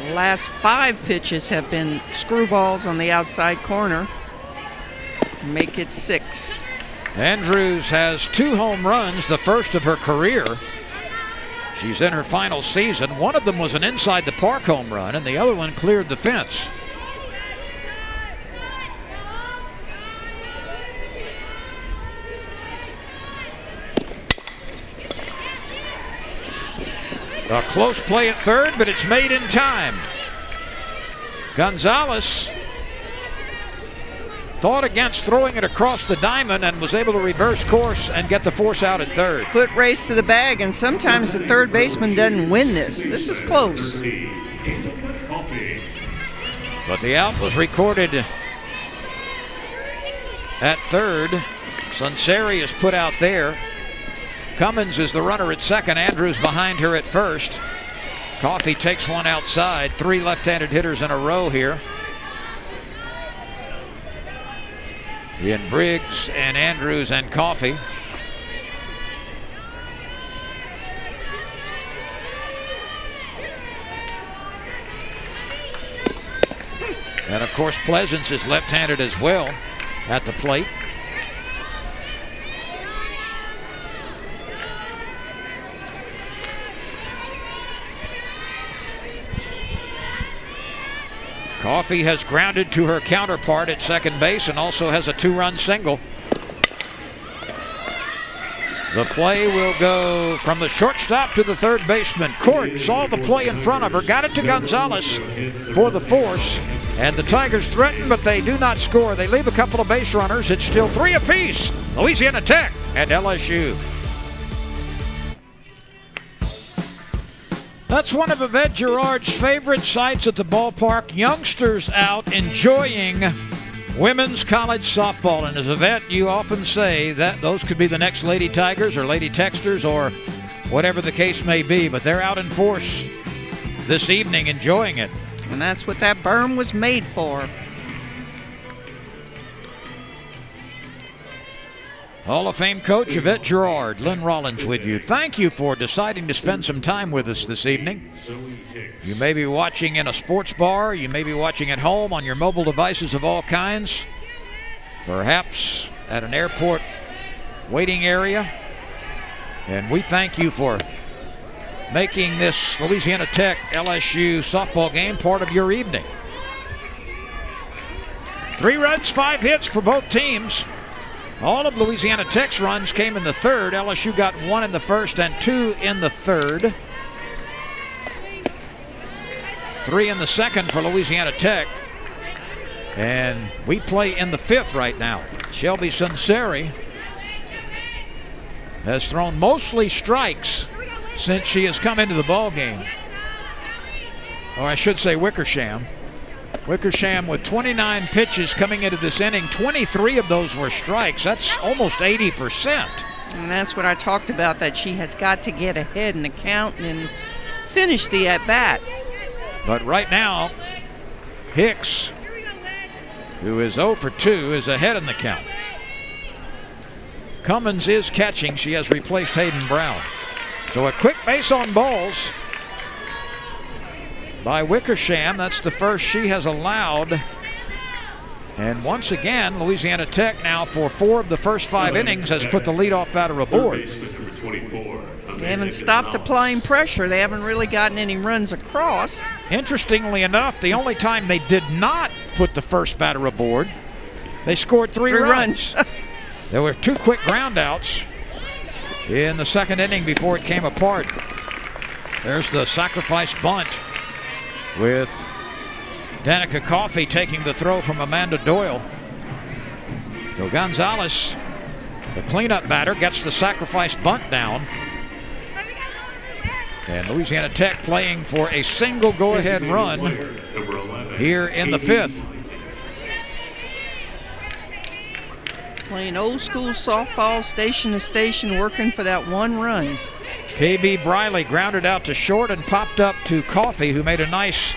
The last 5 pitches have been screwballs on the outside corner. Make it 6.
Andrews has 2 home runs, the first of her career. She's in her final season. One of them was an inside the park home run, and the other one cleared the fence. A close play at third, but it's made in time. Gonzalez thought against throwing it across the diamond and was able to reverse course and get the force out at third.
Foot race to the bag, and sometimes the third baseman doesn't win this. This is close.
But the out was recorded at third. Sunseri is put out there. Cummins is the runner at second. Andrews behind her at first. Coffey takes one outside. 3 left-handed hitters in a row here. In Briggs and Andrews and Coffey. And of course Pleasance is left-handed as well at the plate. Coffey has grounded to her counterpart at second base and also has a 2-run single. The play will go from the shortstop to the third baseman. Court saw the play in front of her, got it to Gonzalez for the force, and the Tigers threaten, but they do not score. They leave a couple of base runners. It's still 3 apiece. Louisiana Tech and LSU. That's one of Yvette Girard's favorite sights at the ballpark. Youngsters out enjoying women's college softball. And as Yvette, you often say that those could be the next Lady Tigers or Lady Texters or whatever the case may be. But they're out in force this evening enjoying it.
And that's what that berm was made for.
Hall of Fame coach Yvette Girard, Lynn Rollins with you. Thank you for deciding to spend some time with us this evening. You may be watching in a sports bar. You may be watching at home on your mobile devices of all kinds. Perhaps at an airport waiting area. And we thank you for making this Louisiana Tech LSU softball game part of your evening. 3 runs, 5 hits for both teams. All of Louisiana Tech's runs came in the third. LSU got 1 in the first and 2 in the third. 3 in the second for Louisiana Tech. And we play in the 5th right now. Shelby Sunseri has thrown mostly strikes since she has come into the ball game. Or I should say Wickersham. Wickersham with 29 pitches coming into this inning. 23 of those were strikes. That's almost 80%.
And that's what I talked about, that she has got to get ahead in the count and finish the at-bat.
But right now, Hicks, who is 0 for 2, is ahead in the count. Cummins is catching. She has replaced Hayden Brown. So a quick base on balls by Wickersham. That's the first she has allowed. And once again, Louisiana Tech now for 4 of the first 5 innings has put the leadoff batter aboard.
They haven't stopped applying pressure. They haven't really gotten any runs across.
Interestingly enough, the only time they did not put the first batter aboard, they scored three runs. There were 2 quick groundouts in the second inning before it came apart. There's the sacrifice bunt with Danica Coffey taking the throw from Amanda Doyle. So Gonzalez, the cleanup batter, gets the sacrifice bunt down. And Louisiana Tech playing for a single go-ahead run here in the 5th.
Playing old school softball, station to station, working for that one run.
KB Briley grounded out to short and popped up to Coffey, who made a nice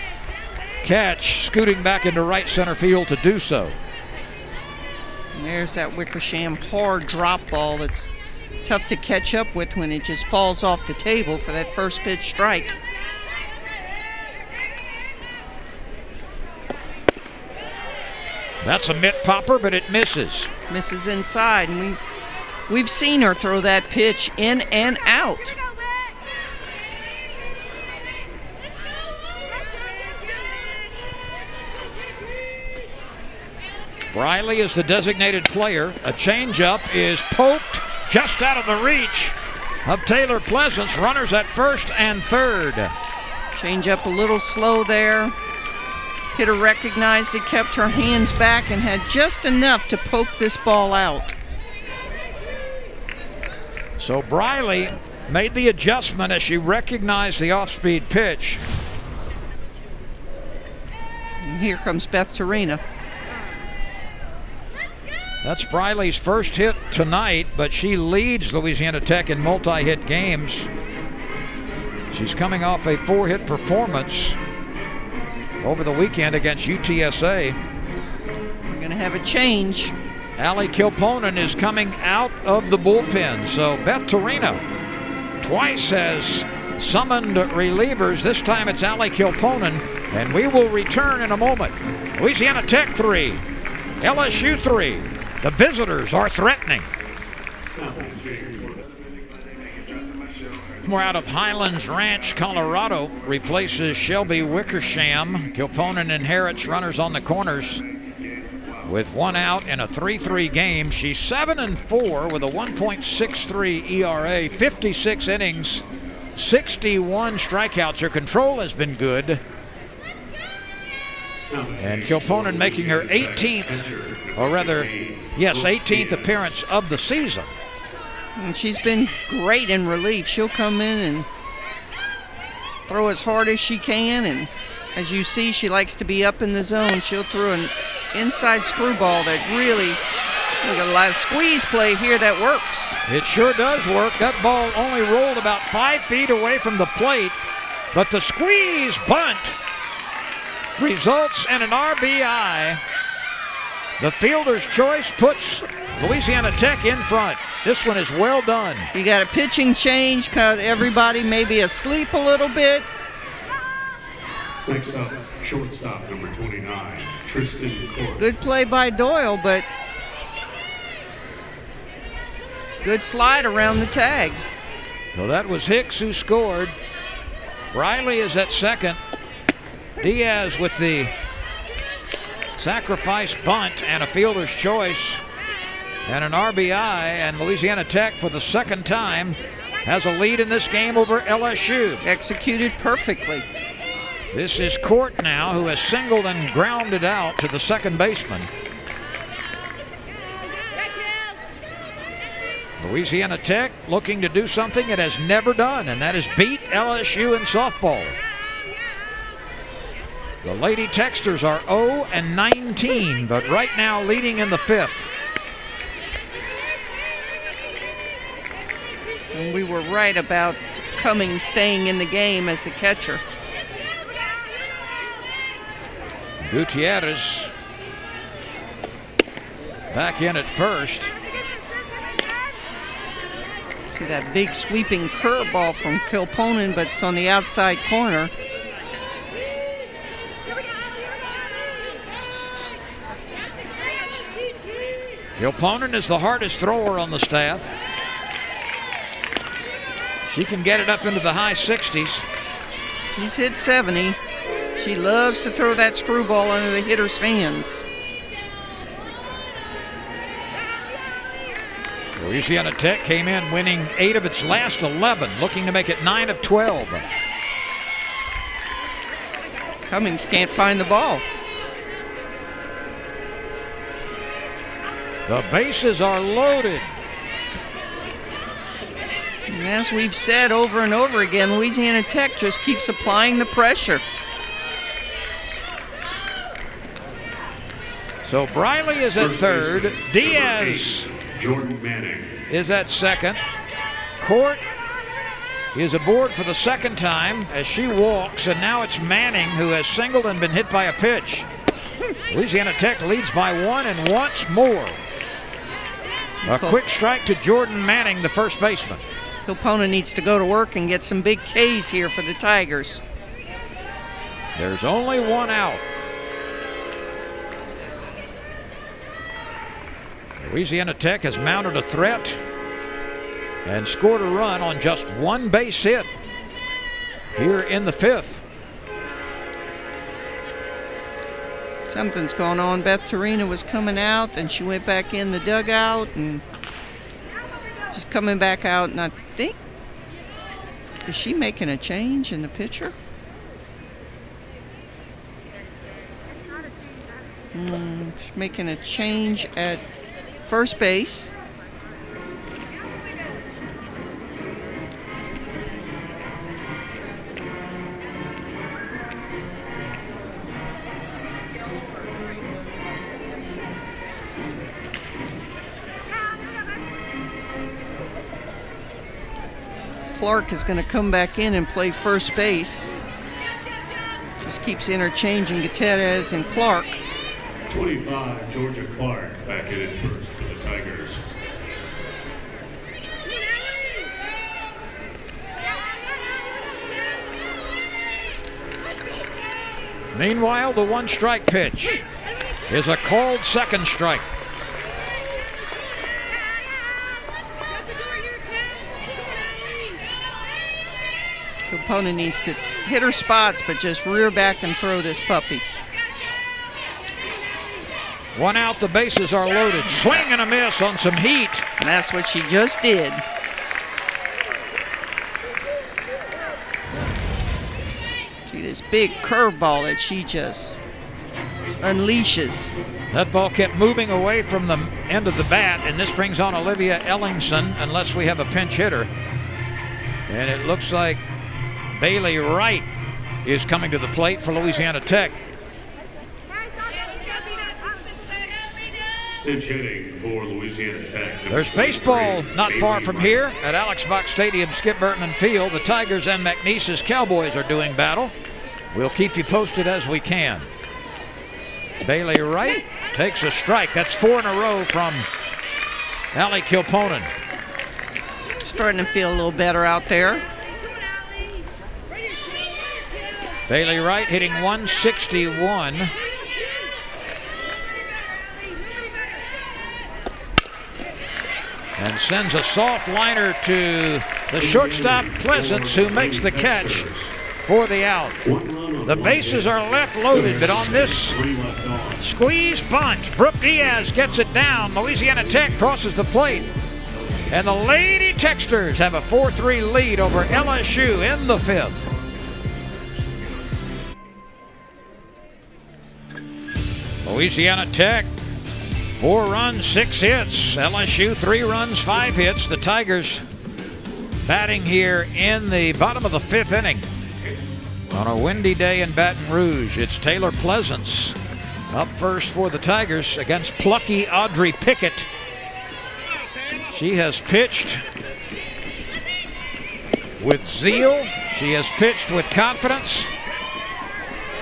catch, scooting back into right center field to do so.
And there's that Wickersham hard drop ball that's tough to catch up with when it just falls off the table for that first pitch strike.
That's a mitt popper, but it misses.
Misses inside, and we've seen her throw that pitch in and out.
Briley is the designated player. A changeup is poked just out of the reach of Taylor Pleasance. Runners at first and third.
Change up a little slow there. Hitter recognized it, kept her hands back, and had just enough to poke this ball out.
So Briley made the adjustment as she recognized the off-speed pitch.
And here comes Beth Torina.
That's Briley's first hit tonight, but she leads Louisiana Tech in multi-hit games. She's coming off a 4-hit performance over the weekend against UTSA.
We're going to have a change.
Allie Kilponen is coming out of the bullpen. So Beth Torina twice has summoned relievers. This time it's Allie Kilponen, and we will return in a moment. Louisiana Tech 3, LSU 3. The visitors are threatening. More out of Highlands Ranch, Colorado, replaces Shelby Wickersham. Kilponen inherits runners on the corners with 1 out in a 3-3 game. She's 7-4 with a 1.63 ERA, 56 innings, 61 strikeouts. Her control has been good. And Kilponen making her 18th, or rather, yes, 18th appearance of the season.
And she's been great in relief. She'll come in and throw as hard as she can, and as you see, she likes to be up in the zone. She'll throw an inside screwball that really, look at a lot of squeeze play here that works.
It sure does work. That ball only rolled about 5 feet away from the plate, but the squeeze bunt results in an RBI. The fielder's choice puts Louisiana Tech in front. This one is well done.
You got a pitching change because everybody may be asleep a little bit.
Next up, shortstop number 29, Tristan Court.
Good play by Doyle, but good slide around the tag.
So that was Hicks who scored. Briley is at second. Diaz with the sacrifice bunt and a fielder's choice and an RBI, and Louisiana Tech for the second time has a lead in this game over LSU.
Executed perfectly.
This is Court now, who has singled and grounded out to the second baseman. Louisiana Tech looking to do something it has never done, and that is beat LSU in softball. The Lady Texters are 0-19, but right now leading in the 5th.
And we were right about Cummings staying in the game as the catcher.
Gutierrez back in at first.
See that big sweeping curveball from Kilponen, but it's on the outside corner.
Kilponen is the hardest thrower on the staff. She can get it up into the high 60s.
She's hit 70. She loves to throw that screwball into the hitter's hands.
Louisiana Tech came in winning 8 of its last 11, looking to make it 9 of 12.
Cummings can't find the ball.
The bases are loaded.
And as we've said over and over again, Louisiana Tech just keeps applying the pressure.
So Briley is at third. Diaz
Jordan Manning
is at second. Court is aboard for the second time as she walks, and now it's Manning who has singled and been hit by a pitch. Louisiana Tech leads by 1 and once more. A quick strike to Jordan Manning, the first baseman.
Kilpona needs to go to work and get some big Ks here for the Tigers.
There's only one out. Louisiana Tech has mounted a threat and scored a run on just one base hit here in the 5th.
Something's going on. Beth Torina was coming out, then she went back in the dugout, and she's coming back out, and I think, is she making a change in the pitcher? She's making a change at first base. Clark is going to come back in and play first base. Just keeps interchanging Gutierrez and Clark.
25, Georgia Clark back in at first for the Tigers.
Meanwhile, the one-strike pitch is a called second strike.
The opponent needs to hit her spots, but just rear back and throw this puppy.
One out, the bases are loaded. Swing and a miss on some heat.
And that's what she just did. See this big curveball that she just unleashes.
That ball kept moving away from the end of the bat, and this brings on Olivia Ellingson, unless we have a pinch hitter. And it looks like Bailey Wright is coming to the plate for Louisiana Tech.
Pinch hitting for Louisiana Tech.
There's baseball not far from here at Alex Box Stadium, Skip Burton Field. The Tigers and McNeese's Cowboys are doing battle. We'll keep you posted as we can. Bailey Wright takes a strike. That's 4 in a row from Allie Kilponen.
Starting to feel a little better out there.
Bailey Wright hitting 161. And sends a soft liner to the shortstop Pleasance, who makes the catch for the out. The bases are left loaded, but on this squeeze bunt, Brooke Diaz gets it down. Louisiana Tech crosses the plate. And the Lady Techsters have a 4-3 lead over LSU in the 5th. Louisiana Tech, 4 runs, 6 hits. LSU, 3 runs, 5 hits. The Tigers batting here in the bottom of the 5th inning. On a windy day in Baton Rouge, it's Taylor Pleasance up first for the Tigers against plucky Audrey Pickett. She has pitched with zeal. She has pitched with confidence.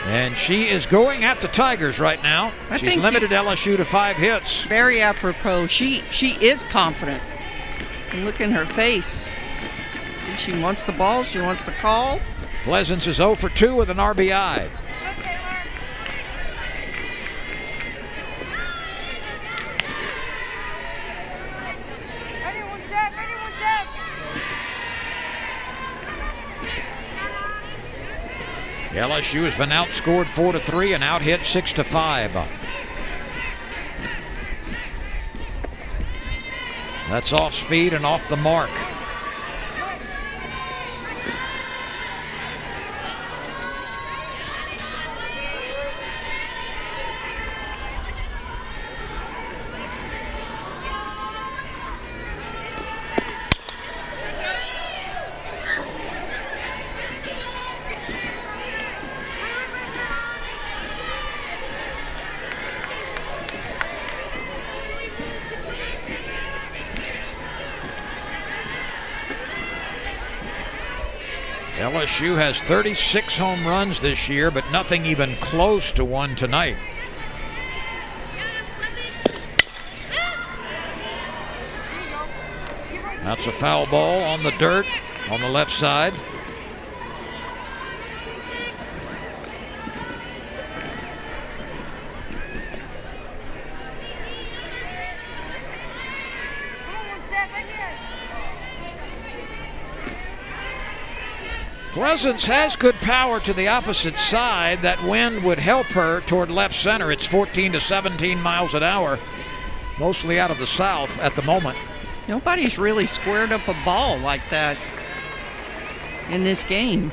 And she is going at the Tigers right now. She's limited LSU to 5 hits.
Very apropos. She is confident. And look in her face. She wants the ball. She wants the call.
Pleasance is 0 for 2 with an RBI. LSU has been outscored 4-3 and out-hit 6-5. That's off speed and off the mark. LSU has 36 home runs this year, but nothing even close to one tonight. That's a foul ball on the dirt on the left side. Pleasance has good power to the opposite side. That wind would help her toward left center. It's 14 to 17 miles an hour, mostly out of the south at the moment.
Nobody's really squared up a ball like that in this game.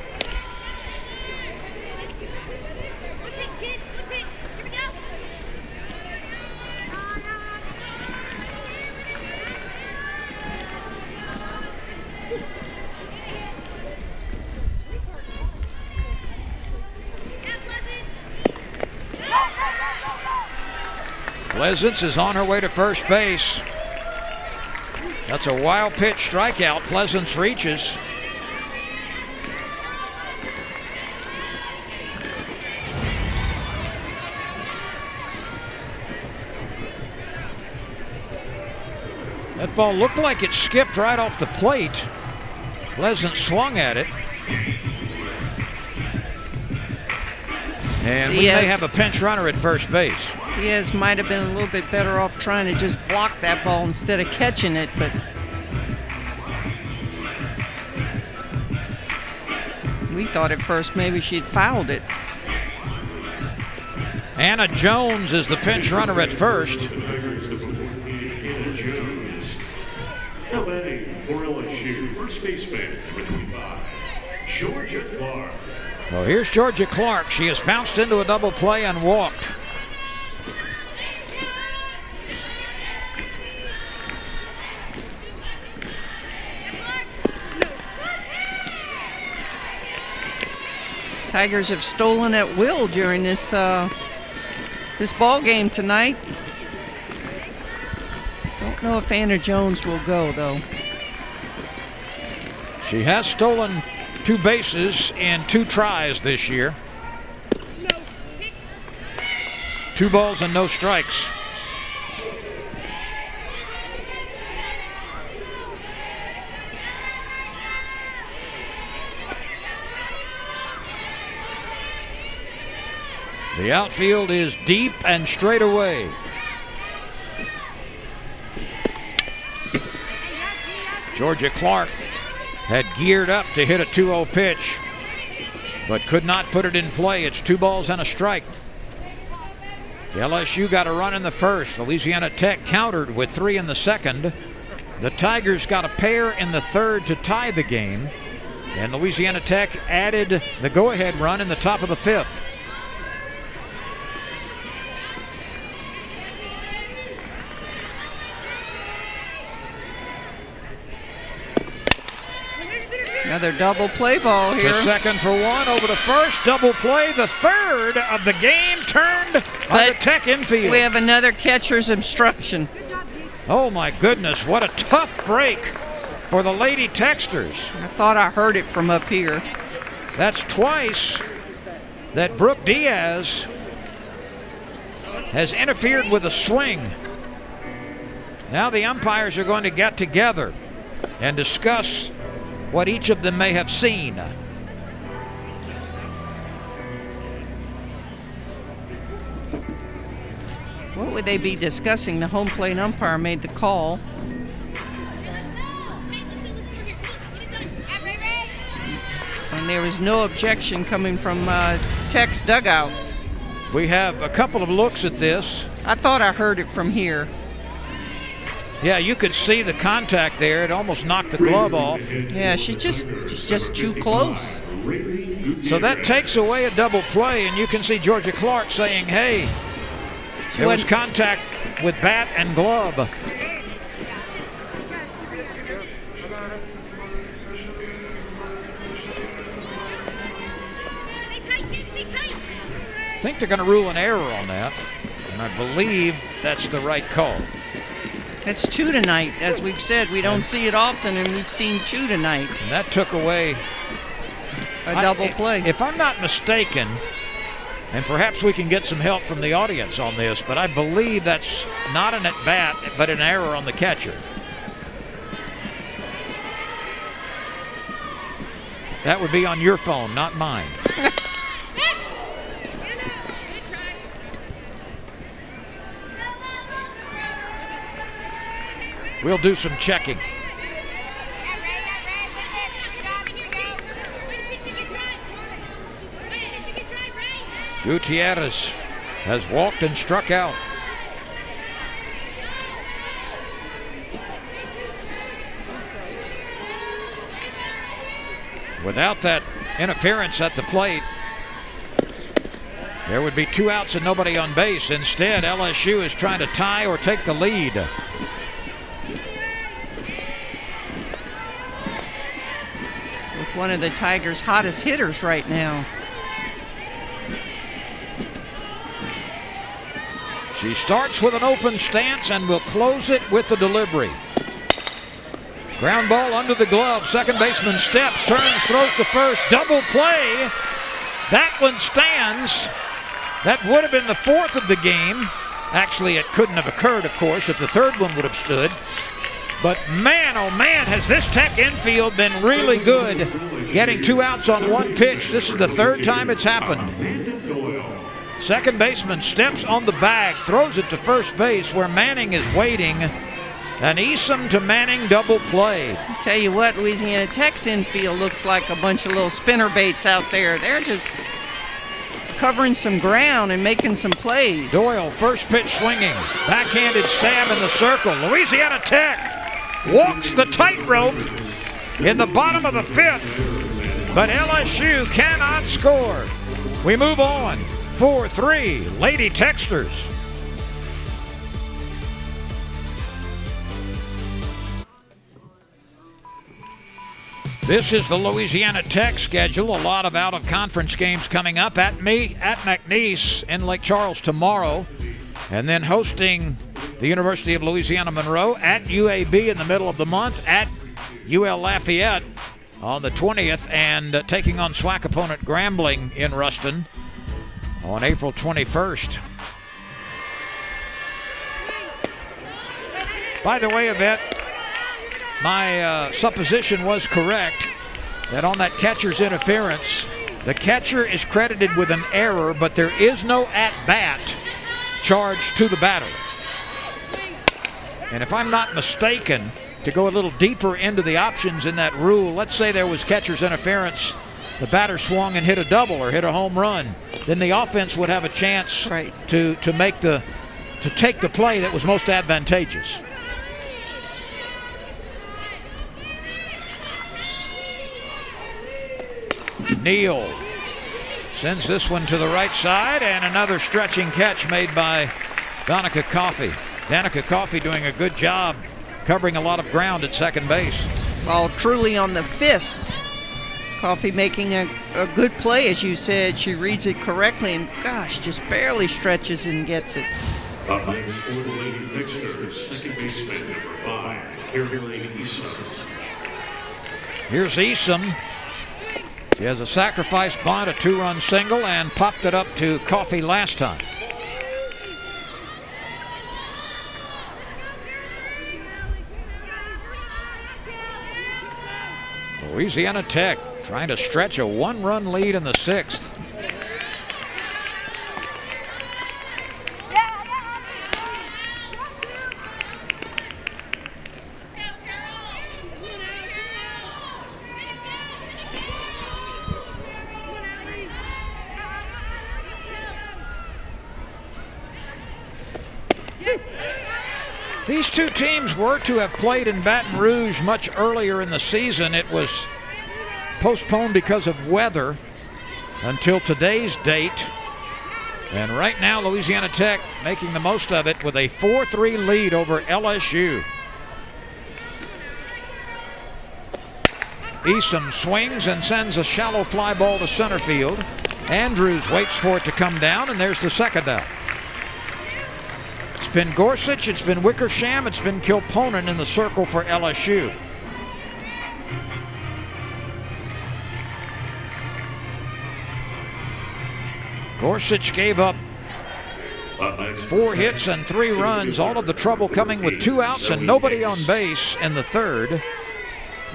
Pleasance is on her way to first base. That's a wild pitch strikeout. Pleasance reaches. That ball looked like it skipped right off the plate. Pleasance swung at it. And we may have a pinch runner at first base.
Diaz might have been a little bit better off trying to just block that ball instead of catching it, but we thought at first maybe she'd fouled it.
Anna Jones is the pinch runner at first.
Anna Jones. Now batting for LSU, first baseman, number 25, Georgia Clark.
Well, here's Georgia Clark. She has bounced into a double play and walked.
Tigers have stolen at will during this this ball game tonight. Don't know if Anna Jones will go though.
She has stolen 2 bases in 2 tries this year. 2 balls and no strikes. The outfield is deep and straight away. Georgia Clark had geared up to hit a 2-0 pitch, but could not put it in play. It's 2 balls and a strike. LSU got a run in the first. Louisiana Tech countered with 3 in the second. The Tigers got a pair in the third to tie the game, and Louisiana Tech added the go-ahead run in the top of the 5th.
Another double play ball here.
The second for 1 over to first. Double play. The third of the game turned on the Tech infield.
We have another catcher's obstruction.
Oh my goodness, what a tough break for the Lady Texters.
I thought I heard it from up here.
That's twice that Brooke Diaz has interfered with a swing. Now the umpires are going to get together and discuss what each of them may have seen.
What would they be discussing? The home plate umpire made the call. and there was no objection coming from Tech's dugout.
We have a couple of looks at this.
I thought I heard it from here.
Yeah, you could see the contact there. It almost knocked the glove off.
Yeah, she's just too close.
So that takes away a double play, and you can see Georgia Clark saying, hey, there was contact with bat and glove. I think they're going to rule an error on that, and I believe that's the right call.
It's 2 tonight. As we've said, we don't see it often, and we've seen 2 tonight.
And that took away
a double play.
If I'm not mistaken, and perhaps we can get some help from the audience on this, but I believe that's not an at-bat, but an error on the catcher. That would be on your phone, not mine. We'll do some checking. Gutierrez has walked and struck out. Without that interference at the plate, there would be 2 outs and nobody on base. Instead, LSU is trying to tie or take the lead.
With one of the Tigers' hottest hitters right now.
She starts with an open stance and will close it with the delivery. Ground ball under the glove. Second baseman steps, turns, throws to first. Double play. That one stands. That would have been the 4th of the game. Actually, it couldn't have occurred, of course, if the 3rd one would have stood. But man, oh man, has this Tech infield been really good. Getting 2 outs on 1 pitch. This is the 3rd time it's happened. Second baseman steps on the bag, throws it to first base where Manning is waiting. An Eason to Manning double play.
I'll tell you what, Louisiana Tech's infield looks like a bunch of little spinner baits out there. They're just covering some ground and making some plays.
Doyle, first pitch swinging. Backhanded stab in the circle. Louisiana Tech walks the tightrope in the bottom of the 5th, but LSU cannot score. We move on. 4-3, Lady Techsters. This is the Louisiana Tech schedule. A lot of out-of-conference games coming up at McNeese in Lake Charles tomorrow, and then hosting the University of Louisiana Monroe at UAB in the middle of the month, at UL Lafayette on the 20th, and taking on SWAC opponent Grambling in Ruston on April 21st. By the way, Yvette, my supposition was correct that on that catcher's interference, the catcher is credited with an error, but there is no at-bat charged to the batter. And if I'm not mistaken, to go a little deeper into the options in that rule, let's say there was catcher's interference, the batter swung and hit a double or hit a home run, then the offense would have a chance to take the play that was most advantageous. Neal sends this one to the right side, and another stretching catch made by Danica Coffey. Danica Coffey doing a good job covering a lot of ground at second base.
Ball truly on the fist. Coffey making a good play, as you said. She reads it correctly and, gosh, just barely stretches and gets it.
Up next for the Lady Techsters, second baseman number 5, Caroline Eason.
Here's Eason. She has a sacrifice bunt, a 2-run single, and popped it up to Coffey last time. Louisiana Tech trying to stretch a 1-run lead in the 6th. These two teams were to have played in Baton Rouge much earlier in the season. It was postponed because of weather until today's date. And right now, Louisiana Tech making the most of it with a 4-3 lead over LSU. Eason swings and sends a shallow fly ball to center field. Andrews waits for it to come down, and there's the second out. It's been Gorsuch, it's been Wickersham, it's been Kilponen in the circle for LSU. Gorsuch gave up 4 hits and 3 runs, all of the trouble coming with 2 outs and nobody on base in the third.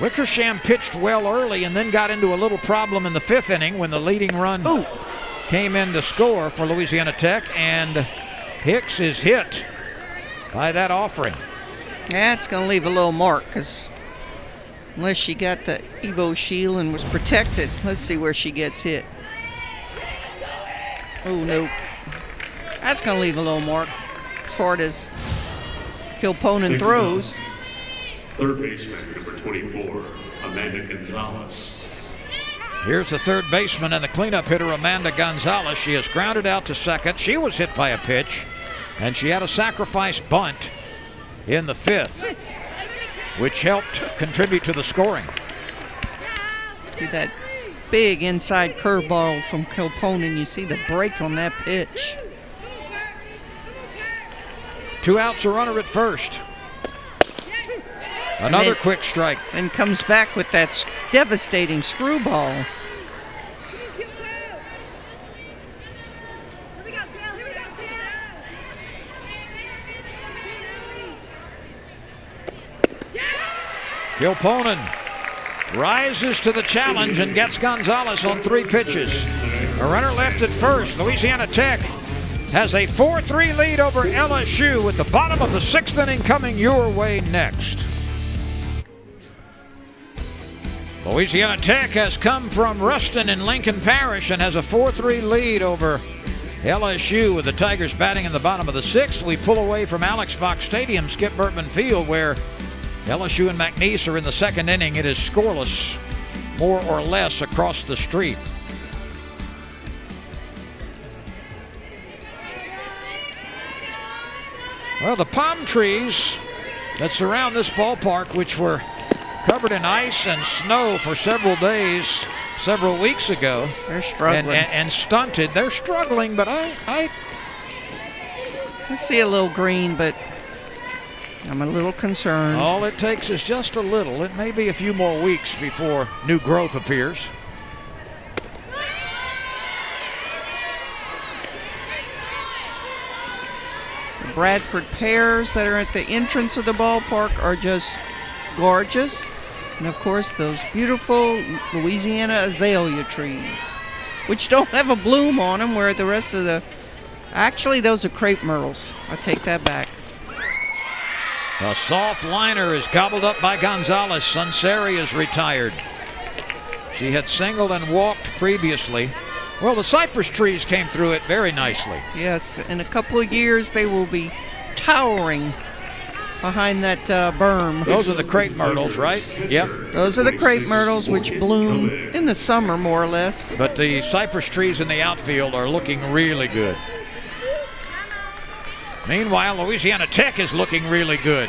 Wickersham pitched well early and then got into a little problem in the 5th inning when the leading run came in to score for Louisiana Tech, and Hicks is hit by that offering.
Yeah, it's going to leave a little mark because unless she got the Evo shield and was protected, let's see where she gets hit. Oh, no. That's going to leave a little mark as hard as Kilponen throws.
Third baseman, number 24, Amanda Gonzalez.
Here's the third baseman and the cleanup hitter, Amanda Gonzalez. She is grounded out to second. She was hit by a pitch, and she had a sacrifice bunt in the 5th, which helped contribute to the scoring.
See that big inside curveball from Kilponen. You see the break on that pitch.
2 outs, a runner at first. Another quick strike.
And comes back with that devastating screwball.
Kilponen rises to the challenge and gets Gonzalez on 3 pitches. A runner left at first. Louisiana Tech has a 4-3 lead over LSU with the bottom of the 6th inning coming your way next. Louisiana Tech has come from Ruston in Lincoln Parish and has a 4-3 lead over LSU with the Tigers batting in the bottom of the 6th. We pull away from Alex Box Stadium, Skip Bertman Field, where LSU and McNeese are in the 2nd inning. It is scoreless, more or less, across the street. Well, the palm trees that surround this ballpark, which were covered in ice and snow for several days, several weeks ago.
They're struggling.
And stunted. They're struggling, but I
see a little green, but I'm a little concerned.
All it takes is just a little. It may be a few more weeks before new growth appears.
The Bradford pears that are at the entrance of the ballpark are just gorgeous. And of course, those beautiful Louisiana azalea trees, which don't have a bloom on them, where the rest of the... Actually, those are crepe myrtles. I take that back.
A soft liner is gobbled up by Gonzalez. Sunseri is retired. She had singled and walked previously. Well, the cypress trees came through it very nicely.
Yes, in a couple of years, they will be towering behind that berm.
Those are the crepe myrtles, right? Yep.
Those are the crepe myrtles, which bloom in the summer, more or less.
But the cypress trees in the outfield are looking really good. Meanwhile, Louisiana Tech is looking really good.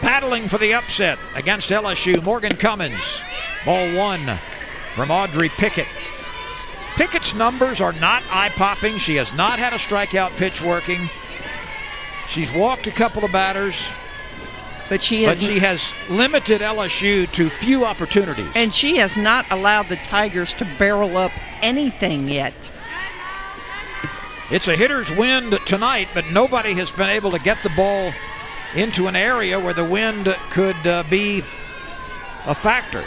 Battling for the upset against LSU, Morgan Cummins. Ball 1 from Audrey Pickett. Pickett's numbers are not eye-popping. She has not had a strikeout pitch working. She's walked a couple of batters, but she has limited LSU to few opportunities.
And she has not allowed the Tigers to barrel up anything yet.
It's a hitter's wind tonight, but nobody has been able to get the ball into an area where the wind could be a factor.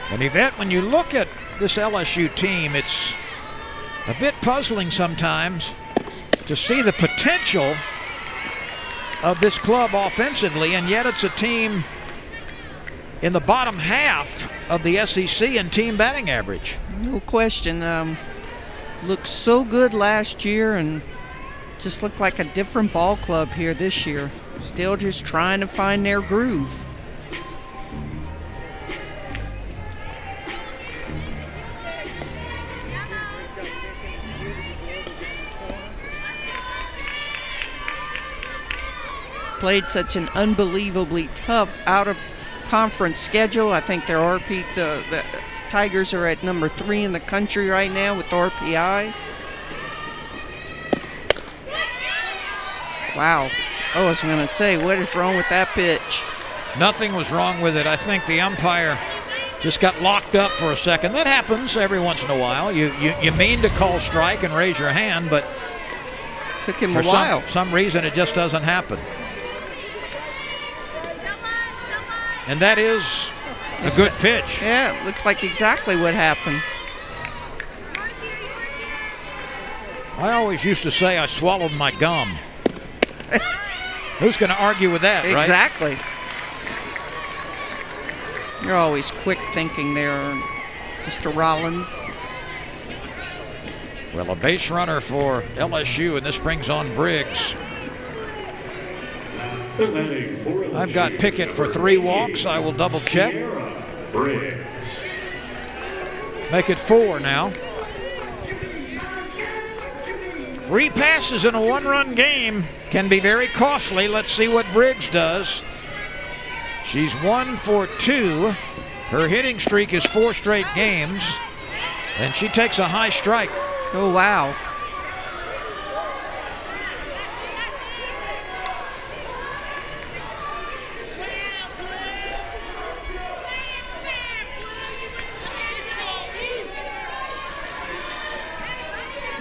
And Yvette, when you look at this LSU team, it's a bit puzzling sometimes to see the potential of this club offensively, and yet it's a team in the bottom half of the SEC in team batting average.
No question. Looked so good last year and just looked like a different ball club here this year. Still just trying to find their groove. Played such an unbelievably tough out-of-conference schedule. I think their the Tigers are at number 3 in the country right now with RPI. Wow. I was going to say, what is wrong with that pitch?
Nothing was wrong with it. I think the umpire just got locked up for a second. That happens every once in a while. You mean to call strike and raise your hand, but
took him a while.
Some reason it just doesn't happen. And that is a good pitch.
Yeah, it looked like exactly what happened.
I always used to say I swallowed my gum. Who's going to argue with that, right?
Exactly. You're always quick thinking there, Mr. Rollins.
Well, a base runner for LSU, and this brings on Briggs. I've got Pickett for 3 walks. I will double check. Make it 4 now. 3 passes in a 1-run game can be very costly. Let's see what Briggs does. She's 1 for 2. Her hitting streak is 4 straight games, and she takes a high strike.
Oh, wow.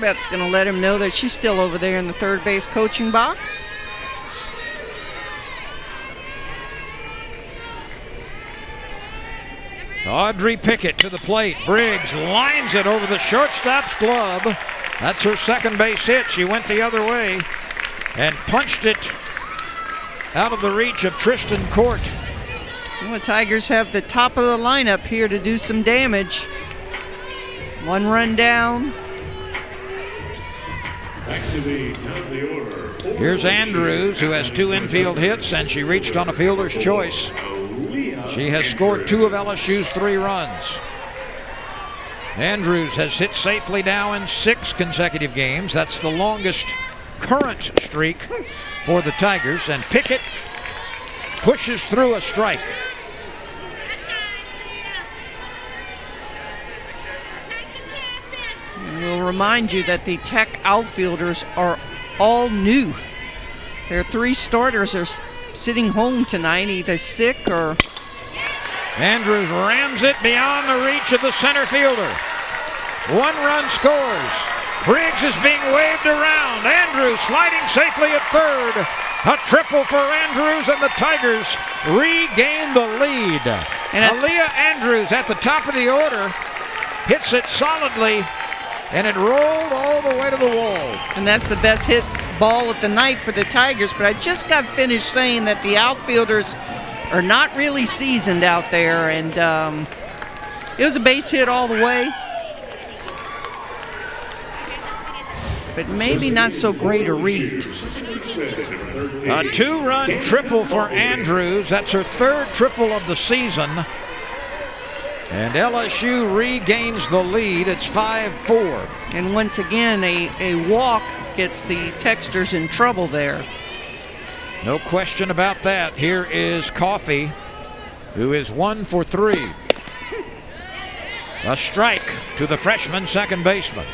That's going to let him know that she's still over there in the third base coaching box.
Audrey Pickett to the plate. Briggs lines it over the shortstop's glove. That's her second base hit. She went the other way and punched it out of the reach of Tristan Court.
Well, the Tigers have the top of the lineup here to do some damage. 1 run down.
Here's Andrews, who has 2 infield hits, and she reached on a fielder's choice. She has scored 2 of LSU's 3 runs. Andrews has hit safely now in 6 consecutive games. That's the longest current streak for the Tigers, and Pickett pushes through a strike.
We'll remind you that the Tech outfielders are all new. Their 3 starters are sitting home tonight, either sick or...
Andrews rams it beyond the reach of the center fielder. 1 run scores. Briggs is being waved around. Andrews sliding safely at third. A triple for Andrews, and the Tigers regain the lead. And Aaliyah Andrews at the top of the order hits it solidly, and it rolled all the way to the wall.
And that's the best hit ball of the night for the Tigers. But I just got finished saying that the outfielders are not really seasoned out there, and it was a base hit all the way. But maybe not so great a read.
A 2-run triple for Andrews. That's her 3rd triple of the season. And LSU regains the lead. It's 5-4.
And once again, a walk gets the Texters in trouble there.
No question about that. Here is Coffey, who is 1 for 3. A strike to the freshman second baseman.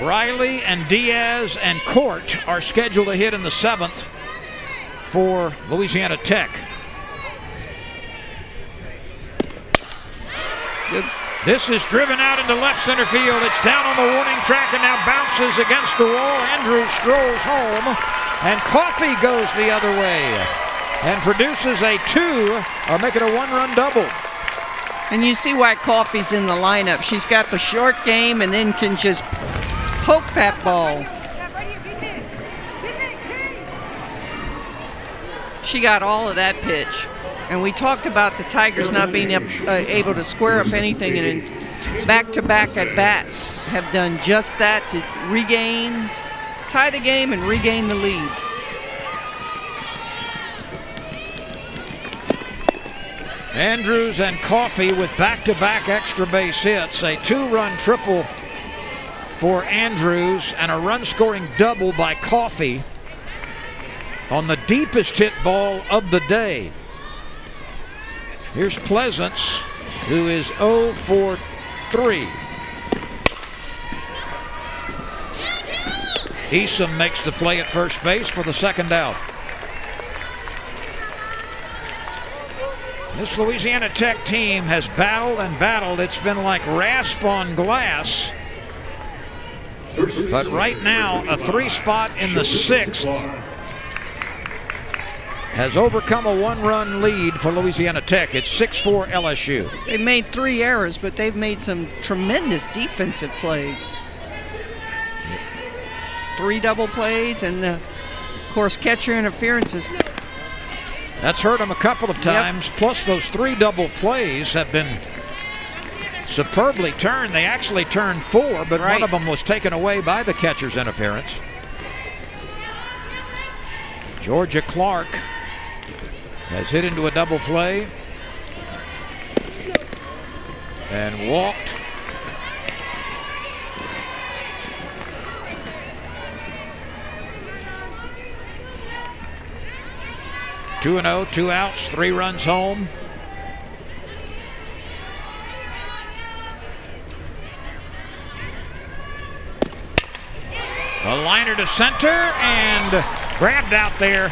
Briley and Diaz and Court are scheduled to hit in the 7th for Louisiana Tech.
Good.
This is driven out into left center field. It's down on the warning track and now bounces against the wall. Andrews strolls home, and Coffey goes the other way and produces a 2, make it a 1-run double.
And you see why Coffey's in the lineup. She's got the short game and then can just poke that ball. She got all of that pitch. And we talked about the Tigers not being able to square up anything, and in back-to-back at-bats have done just that to tie the game and regain the lead.
Andrews and Coffey with back-to-back extra base hits. A 2-run triple for Andrews and a run-scoring double by Coffey on the deepest hit ball of the day. Here's Pleasance, who is 0 for 3. Easom makes the play at first base for the second out. This Louisiana Tech team has battled and battled. It's been like rasp on glass. But right now, a 3 spot in the 6th has overcome a 1-run lead for Louisiana Tech. It's 6-4 LSU.
They made 3 errors, but they've made some tremendous defensive plays. 3 double plays, and of course catcher interferences.
That's hurt them a couple of times. Yep. Plus those 3 double plays have been superbly turned. They actually turned 4, but one of them was taken away by the catcher's interference. Georgia Clark has hit into a double play and walked. Two and 0, 2 outs, 3 runs home. A liner to center and grabbed out there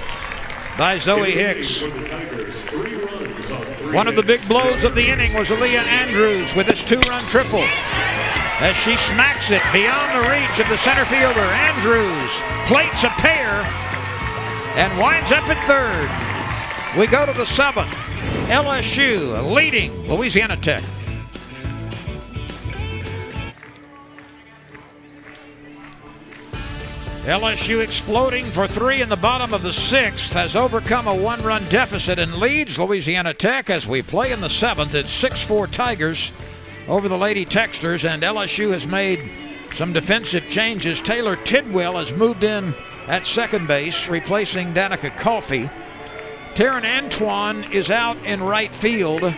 by Zoe Hicks. One of the big blows of the inning was Aaliyah Andrews with this 2-run triple. As she smacks it beyond the reach of the center fielder, Andrews plates a pair and winds up at third. We go to the 7th. LSU leading Louisiana Tech. LSU exploding for 3 in the bottom of the 6th has overcome a 1-run deficit and leads Louisiana Tech as we play in the 7th. It's 6-4 Tigers over the Lady Texters, and LSU has made some defensive changes. Taylor Tidwell has moved in at second base, replacing Danica Coffey. Taryn Antoine is out in right field,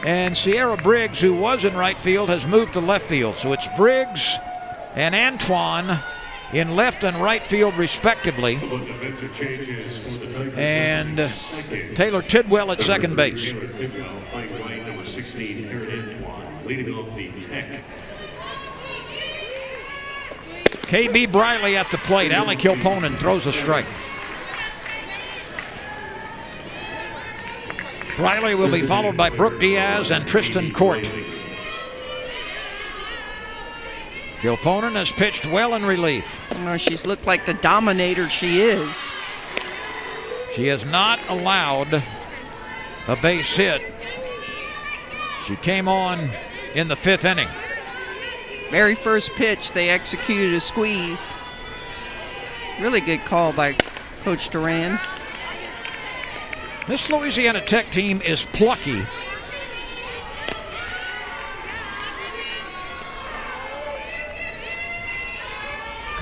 and Sierra Briggs, who was in right field, has moved to left field. So it's Briggs and Antoine in left and right field respectively, and Taylor Tidwell at second base. KB Briley at the plate. Allie Kilponen throws a strike. Briley will be followed by Brooke Diaz and Tristan Court. Kilponen has pitched well in relief.
Oh, she's looked like the dominator she is.
She has not allowed a base hit. She came on in the 5th inning.
Very first pitch, they executed a squeeze. Really good call by Coach Duran.
This Louisiana Tech team is plucky.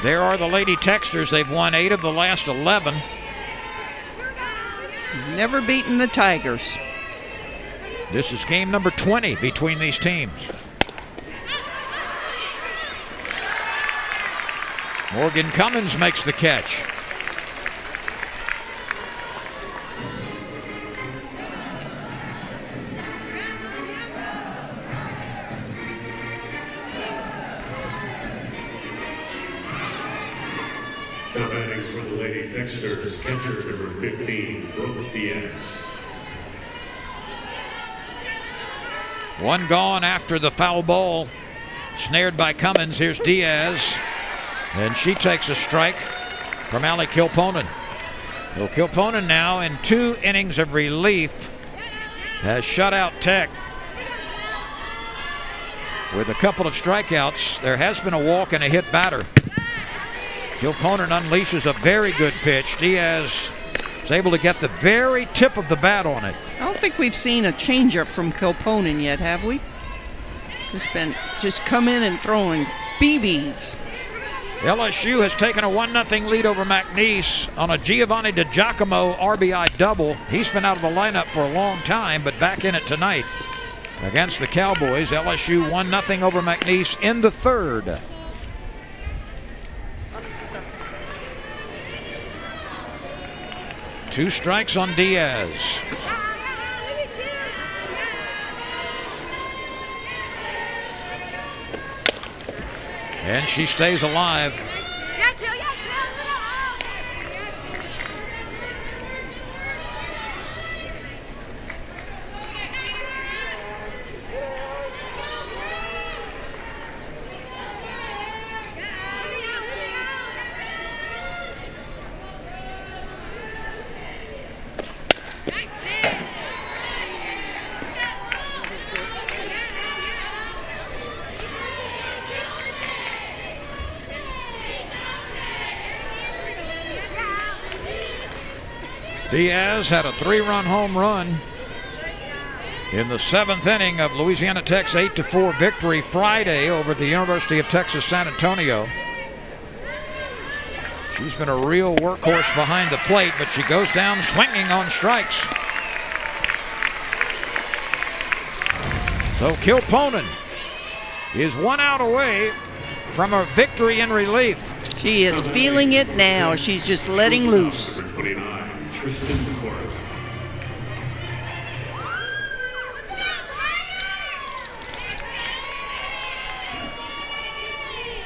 There are the Lady Texters. They've won 8 of the last 11.
Never beaten the Tigers.
This is game number 20 between these teams. Morgan Cummins makes the catch.
Now batting for the Lady Texters, catcher number 15, Brooke Diaz.
One gone after the foul ball. Snared by Cummins. Here's Diaz. And she takes a strike from Allie Kilponen. Well, Kilponen now in 2 innings of relief has shut out Tech with a couple of strikeouts. There has been a walk and a hit batter. Kilponen unleashes a very good pitch. Diaz was able to get the very tip of the bat on it.
I don't think we've seen a changeup from Kilponen yet, have we? Just come in and throwing BBs.
LSU has taken a 1-0 lead over McNeese on a Giovanni DiGiacomo RBI double. He's been out of the lineup for a long time, but back in it tonight against the Cowboys. LSU 1-0 over McNeese in the third. Two strikes on Diaz. And she stays alive. Diaz had a 3-run home run in the 7th inning of Louisiana Tech's 8-4 victory Friday over the University of Texas San Antonio. She's been a real workhorse behind the plate, but she goes down swinging on strikes. So Kilponen is 1 out away from a victory in relief.
She is feeling it now. She's just letting loose.
Number 29, Tristan Court.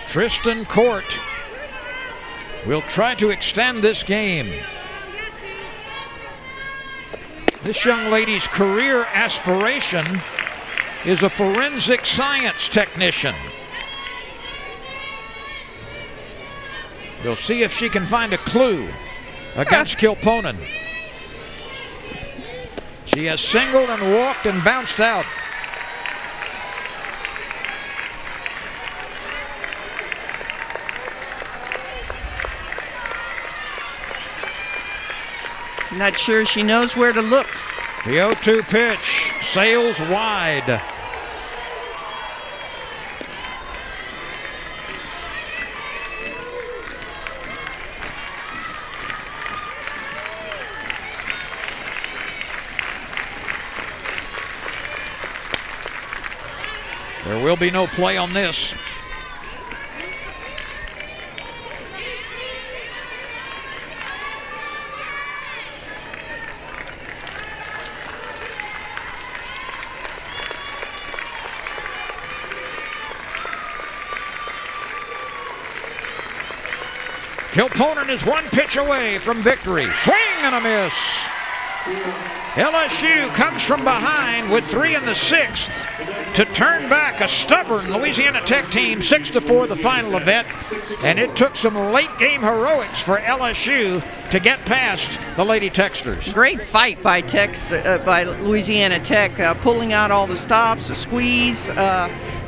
Tristan Court will try to extend this game. This young lady's career aspiration is a forensic science technician. We'll see if she can find a clue against Kilponen. She has singled and walked and bounced out.
Not sure she knows where to look.
The 0-2 pitch sails wide. There will be no play on this. Kilponen is one pitch away from victory. Swing and a miss. LSU comes from behind with 3 in the 6th to turn back a stubborn Louisiana Tech team 6-4 the final event, and it took some late game heroics for LSU to get past the Lady Techsters.
Great fight by Louisiana Tech, pulling out all the stops, the squeeze.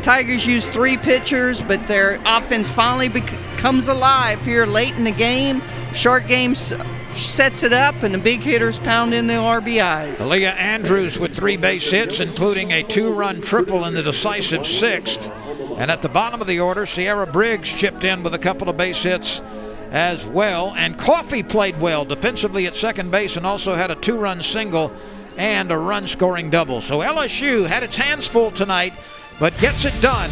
Tigers used 3 pitchers, but their offense finally comes alive here late in the game. Short game sets it up, and the big hitters pound in the RBIs.
Aaliyah Andrews with 3 base hits, including a 2-run triple in the decisive 6th. And at the bottom of the order, Sierra Briggs chipped in with a couple of base hits as well. And Coffey played well defensively at second base and also had a 2-run single and a run-scoring double. So LSU had its hands full tonight, but gets it done